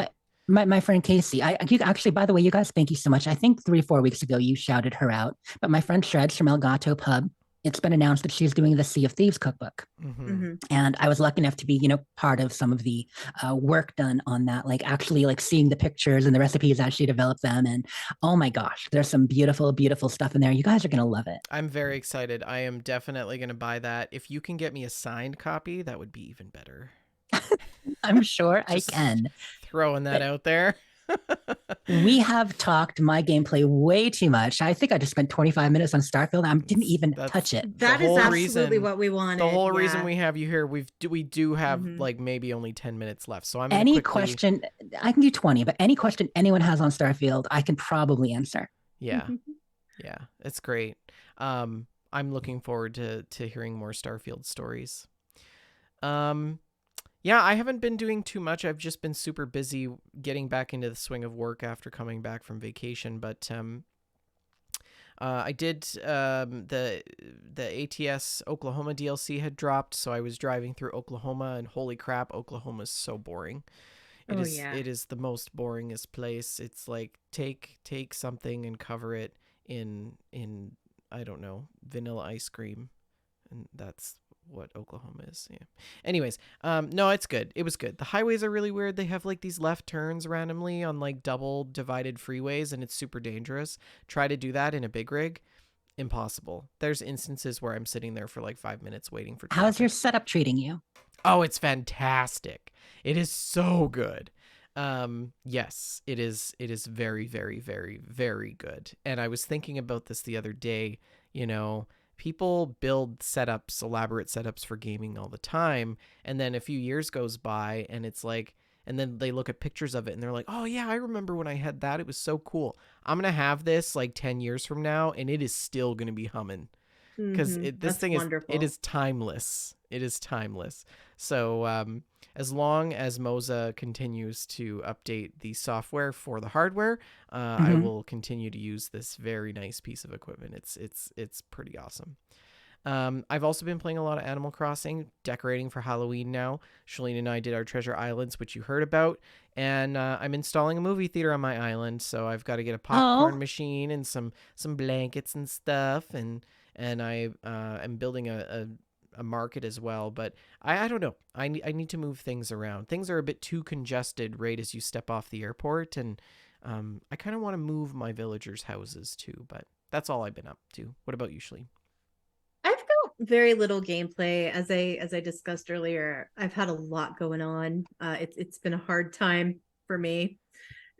Speaker 3: my friend Casey. You actually, by the way, you guys, thank you so much. I think 3-4 weeks ago you shouted her out, but my friend Shreds from Elgato Pub. It's been announced that she's doing the Sea of Thieves cookbook, and I was lucky enough to be, part of some of the work done on that, like actually like seeing the pictures and the recipes as she developed them. And oh my gosh, there's some beautiful, beautiful stuff in there. You guys are gonna love it.
Speaker 1: I'm very excited. I am definitely gonna buy that. If you can get me a signed copy, that would be even better.
Speaker 3: I'm sure I
Speaker 1: Just
Speaker 3: can.
Speaker 1: Throwing that out there.
Speaker 3: We have talked my gameplay way too much. I think I just spent 25 minutes on Starfield. I didn't even touch it.
Speaker 2: That is absolutely what we wanted.
Speaker 1: The whole
Speaker 2: yeah.
Speaker 1: reason we have you here, we do have like maybe only 10 minutes left. So I'm gonna
Speaker 3: Any
Speaker 1: quickly...
Speaker 3: question, I can do 20, but any question anyone has on Starfield, I can probably answer.
Speaker 1: Yeah. Yeah, it's great. I'm looking forward to hearing more Starfield stories. Yeah, I haven't been doing too much. I've just been super busy getting back into the swing of work after coming back from vacation. But I did the ATS Oklahoma DLC had dropped, so I was driving through Oklahoma, and holy crap, Oklahoma is so boring. It is the most boringest place. It's like take something and cover it in I don't know, vanilla ice cream, and that's what Oklahoma is. Yeah. Anyways, no, it's good. It was good. The highways are really weird. They have like these left turns randomly on like double divided freeways, and it's super dangerous. Try to do that in a big rig. Impossible. There's instances where I'm sitting there for like 5 minutes waiting for traffic.
Speaker 3: How's your setup treating you?
Speaker 1: Oh, it's fantastic. It is so good. Yes, it is very, very, very, very good. And I was thinking about this the other day, people build elaborate setups for gaming all the time, and then a few years goes by and it's like, and then they look at pictures of it and they're like, oh yeah, I remember when I had that. It was so cool. I'm going to have this like 10 years from now and it is still going to be humming because it is timeless. It is timeless. So as long as Moza continues to update the software for the hardware, I
Speaker 3: Mhm.
Speaker 1: will continue to use this very nice piece of equipment. It's pretty awesome. I've also been playing a lot of Animal Crossing, decorating for Halloween now. Shalene and I did our Treasure Islands, which you heard about, and I'm installing a movie theater on my island. So I've got to get a popcorn
Speaker 3: Oh,
Speaker 1: machine and some blankets and stuff, and I am building a market as well. But I don't know. I need to move things around. Things are a bit too congested right as you step off the airport, and I kind of want to move my villagers' houses too. But that's all I've been up to. What about you, Shalene?
Speaker 2: I've got very little gameplay, as I discussed earlier. I've had a lot going on. It's been a hard time for me.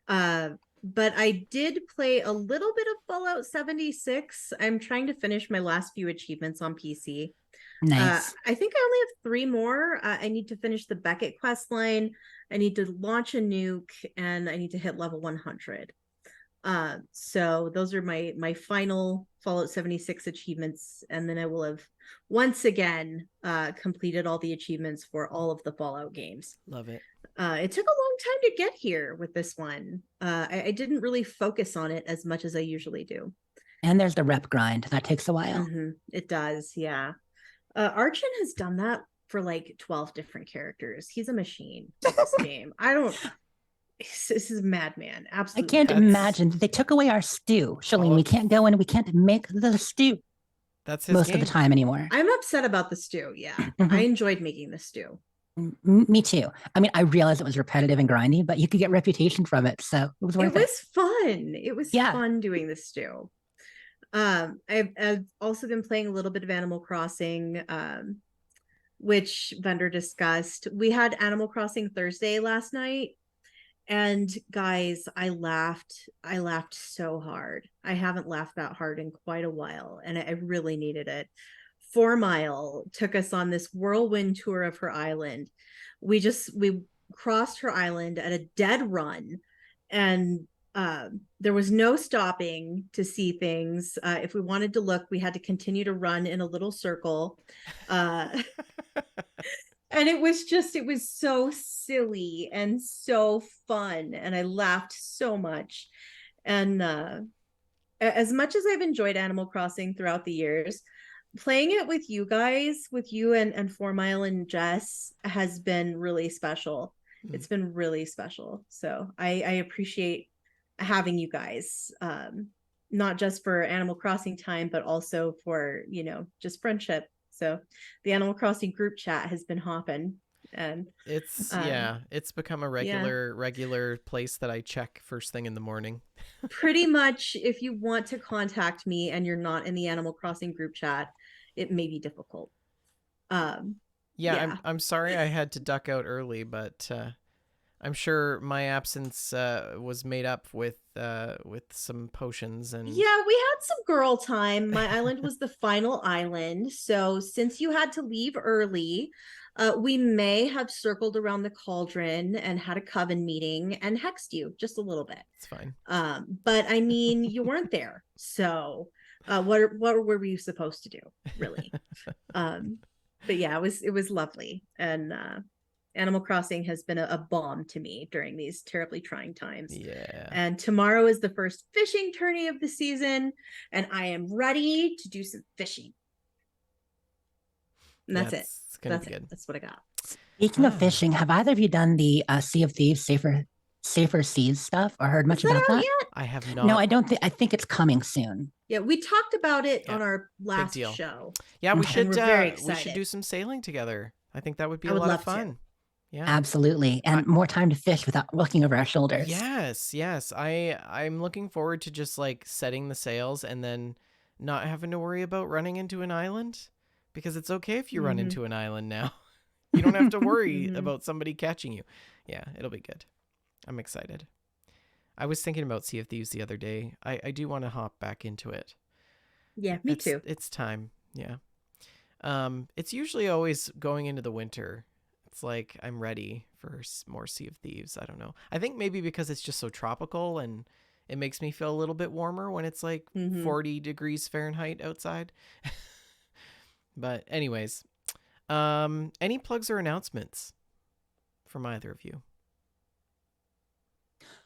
Speaker 2: Uh, but I did play a little bit of Fallout 76. I'm trying to finish my last few achievements on PC.
Speaker 3: nice.
Speaker 2: I think I only have 3 more. I need to finish the Beckett quest line. I need to launch a nuke, and I need to hit level 100. So those are my final Fallout 76 achievements, and then I will have once again completed all the achievements for all of the Fallout games.
Speaker 1: Love it.
Speaker 2: It took a long time to get here with this one. I didn't really focus on it as much as I usually do.
Speaker 3: And there's the rep grind. That takes a while.
Speaker 2: It does, yeah. Archon has done that for like 12 different characters. He's a machine with this game. I don't. This is madman.
Speaker 3: I
Speaker 2: Absolutely.
Speaker 3: can't
Speaker 1: That's-
Speaker 3: imagine. They took away our stew. Shalene,
Speaker 1: Oh.
Speaker 3: we can't go in. We can't make the stew
Speaker 1: That's his
Speaker 3: most
Speaker 1: game.
Speaker 3: of the time anymore.
Speaker 2: I'm upset about the stew. Yeah.
Speaker 3: Mhm.
Speaker 2: I enjoyed making the stew.
Speaker 3: Me too. I mean, I realized it was repetitive and grindy, but you could get reputation from it. So it was worth
Speaker 2: It was fun. It was
Speaker 3: Yeah.
Speaker 2: fun doing the stew. I've also been playing a little bit of Animal Crossing, which Vendor discussed. We had Animal Crossing Thursday last night. And guys, I laughed so hard. I haven't laughed that hard in quite a while, and I really needed it. 4 Mile took us on this whirlwind tour of her island. We crossed her island at a dead run, and there was no stopping to see things. If we wanted to look, we had to continue to run in a little circle. And it was so silly and so fun, and I laughed so much. And as much as I've enjoyed Animal Crossing throughout the years, playing it with you guys, with you and 4 Mile and Jess, has been really special. It's been really special. So I appreciate having you guys, not just for Animal Crossing time, but also for, just friendship. So the Animal Crossing group chat has been hopping, and
Speaker 1: it's become a regular place that I check first thing in the morning.
Speaker 2: pretty much if you want to contact me and you're not in the Animal Crossing group chat, it may be difficult.
Speaker 1: I'm sorry I had to duck out early, but I'm sure my absence was made up with some potions and
Speaker 2: Yeah, we had some girl time. My island was the final island. So since you had to leave early, we may have circled around the cauldron and had a coven meeting and hexed you just a little bit.
Speaker 1: It's fine.
Speaker 2: But I mean, you weren't there. So what were you supposed to do, really? But yeah, it was lovely. And Animal Crossing has been a balm to me during these terribly trying times.
Speaker 1: Yeah.
Speaker 2: And tomorrow is the first fishing tourney of the season, and I am ready to do some fishing. And that's it.
Speaker 1: It's gonna be good.
Speaker 2: That's what I got.
Speaker 3: Speaking of fishing, have either of you done the Sea of Thieves Safer Seas stuff or heard much
Speaker 2: Is that
Speaker 3: about
Speaker 2: out
Speaker 3: that?
Speaker 2: yet?
Speaker 1: I have not.
Speaker 3: No, I don't think. I think it's coming soon.
Speaker 2: Yeah, we talked about it
Speaker 1: Yeah,
Speaker 2: on our last
Speaker 1: deal.
Speaker 2: show.
Speaker 1: Yeah, we
Speaker 3: And
Speaker 1: should.
Speaker 2: we're very
Speaker 1: We should
Speaker 2: excited.
Speaker 1: do some sailing together. I think that would be
Speaker 2: I
Speaker 1: a
Speaker 2: would
Speaker 1: lot of
Speaker 2: love to.
Speaker 1: fun. Yeah.
Speaker 3: Absolutely, and more time to fish without looking over our shoulders.
Speaker 1: Yes. I'm looking forward to just like setting the sails and then not having to worry about running into an island, because it's okay if you run
Speaker 2: Mhm.
Speaker 1: into an island now. You don't have to worry
Speaker 2: Mhm.
Speaker 1: about somebody catching you. Yeah, it'll be good. I'm excited. I was thinking about Sea of Thieves the other day. I do want to hop back into it.
Speaker 2: Yeah, me too.
Speaker 1: It's time. Yeah. It's usually always going into the winter. It's like I'm ready for more Sea of Thieves. I don't know. I think maybe because it's just so tropical and it makes me feel a little bit warmer when it's like
Speaker 2: Mhm.
Speaker 1: 40 degrees Fahrenheit outside. But anyways, Any plugs or announcements from either of you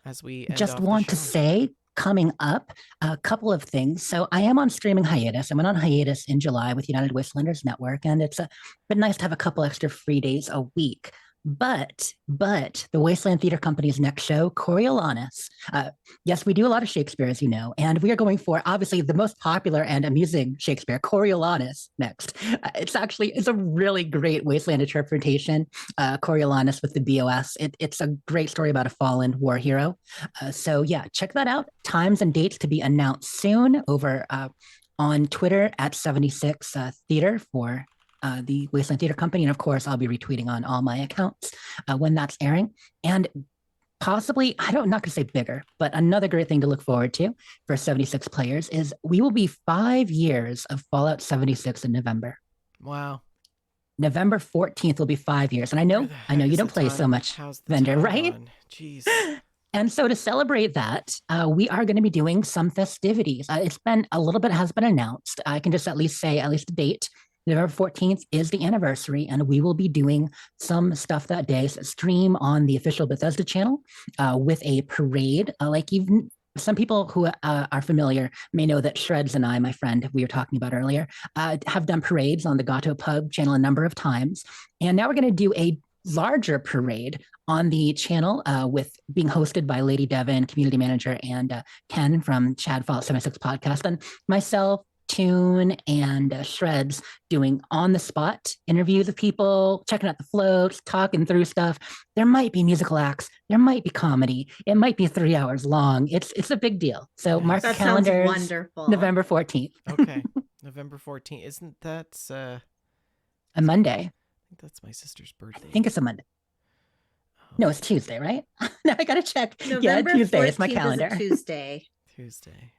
Speaker 1: as we end
Speaker 3: Just
Speaker 1: off the
Speaker 3: want to
Speaker 1: show?
Speaker 3: say, coming up, a couple of things. So I am on streaming hiatus. I went on hiatus in July with United Wastelanders Network, and it's been nice to have a couple extra free days a week. But the Wasteland Theater Company's next show, Coriolanus. Yes, we do a lot of Shakespeare, as you know, and we are going for obviously the most popular and amusing Shakespeare, Coriolanus, next. It's a really great Wasteland interpretation. Coriolanus with the BOS. It's a great story about a fallen war hero. So yeah, check that out. Times and dates to be announced soon over on Twitter at 76 Theater for the Wasteland Theater Company. And of course, I'll be retweeting on all my accounts when that's airing. And possibly, I'm not going to say bigger, but another great thing to look forward to for 76 players is we will be 5 years of Fallout 76 in November.
Speaker 1: Wow.
Speaker 3: November 14th will be 5 years. And I
Speaker 1: Where
Speaker 3: know
Speaker 1: the heck
Speaker 3: you
Speaker 1: is
Speaker 3: don't
Speaker 1: the
Speaker 3: play so
Speaker 1: time?
Speaker 3: much
Speaker 1: How's the
Speaker 3: Vendor,
Speaker 1: time
Speaker 3: right?
Speaker 1: gone? Jeez.
Speaker 3: And so to celebrate that, we are going to be doing some festivities. It's been a little bit has been announced. I can just at least say at least a date. November 14th is the anniversary, and we will be doing some stuff that day. So stream on the official Bethesda channel with a parade. Like even some people who are familiar may know that Shreds and I, my friend we were talking about earlier, have done parades on the Gato Pub channel a number of times. And now we're going to do a larger parade on the channel with being hosted by Lady Devon, community manager, and Ken from Chad Fallout 76 podcast, and myself, Tune, and Shreds doing on the spot interviews with people, checking out the floats, talking through stuff. There might be musical acts, there might be comedy, it might be 3 hours long. It's a big deal. So mark the
Speaker 2: That sounds
Speaker 3: calendars.
Speaker 2: wonderful.
Speaker 3: November 14th.
Speaker 1: Okay. November 14th. Isn't that
Speaker 3: A Monday.
Speaker 1: I think that's my sister's birthday.
Speaker 3: I think it's a Monday. No, it's Tuesday, right? No, I gotta check.
Speaker 2: November
Speaker 3: Yeah, Tuesday is my
Speaker 2: 14th
Speaker 3: calendar.
Speaker 2: Is a Tuesday.
Speaker 1: Tuesday.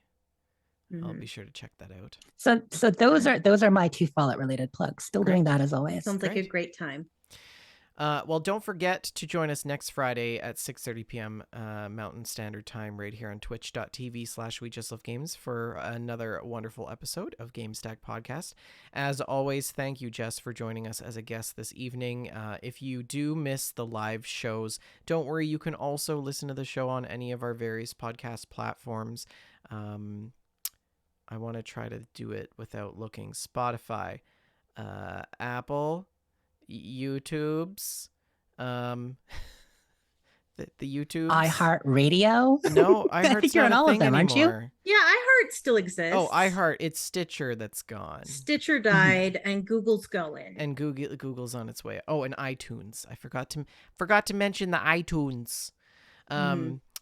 Speaker 1: I'll be sure to check that out.
Speaker 3: So those are my 2 Fallout related plugs. Still doing
Speaker 1: Great.
Speaker 3: that as always.
Speaker 2: Sounds like a
Speaker 1: Great.
Speaker 2: great time.
Speaker 1: Well, don't forget to join us next Friday at 6:30 p.m. Mountain Standard Time right here on twitch.tv/We Just Love Games for another wonderful episode of GameStack Podcast. As always, thank you, Jess, for joining us as a guest this evening. If you do miss the live shows, don't worry. You can also listen to the show on any of our various podcast platforms. I want to try to do it without looking. Spotify, Apple, YouTube's, the YouTube's.
Speaker 3: iHeartRadio.
Speaker 1: No,
Speaker 3: I think
Speaker 1: iHeart's
Speaker 3: you're
Speaker 1: not
Speaker 3: on
Speaker 1: a
Speaker 3: all of
Speaker 1: thing
Speaker 3: them, aren't you?
Speaker 1: anymore.
Speaker 2: Yeah, iHeart still exists.
Speaker 1: Oh, iHeart. It's Stitcher that's gone.
Speaker 2: Stitcher died, and Google's going.
Speaker 1: And Google's on its way. Oh, and iTunes. I forgot to mention the iTunes.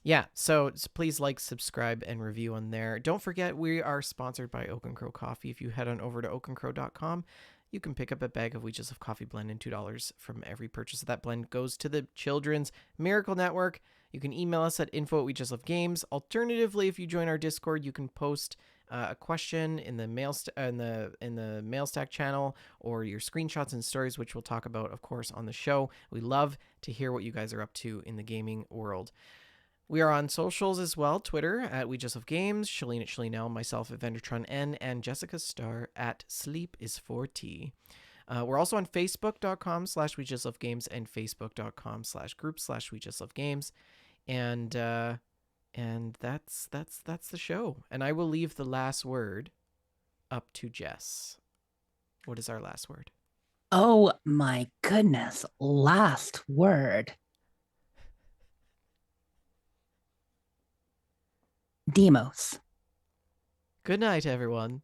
Speaker 1: Yeah, so please like, subscribe, and review on there. Don't forget, we are sponsored by Oak and Crow Coffee. If you head on over to oakandcrow.com, you can pick up a bag of We Just Love Coffee blend, and $2 from every purchase of that blend goes to the Children's Miracle Network. You can email us at info@WeJustLoveGames. Alternatively, if you join our Discord, you can post a question in the mail stack channel, or your screenshots and stories, which we'll talk about, of course, on the show. We love to hear what you guys are up to in the gaming world. We are on socials as well. Twitter at We Just Love Games, Shalene at Shalenell, myself at Vendertron N, and Jessica Starr at Sleep is 4T. We're also on Facebook.com/We Just Love Games and Facebook.com/group/We Just Love Games. And that's the show. And I will leave the last word up to Jess. What is our last word?
Speaker 3: Oh my goodness. Last word. Demos.
Speaker 1: Good night, everyone.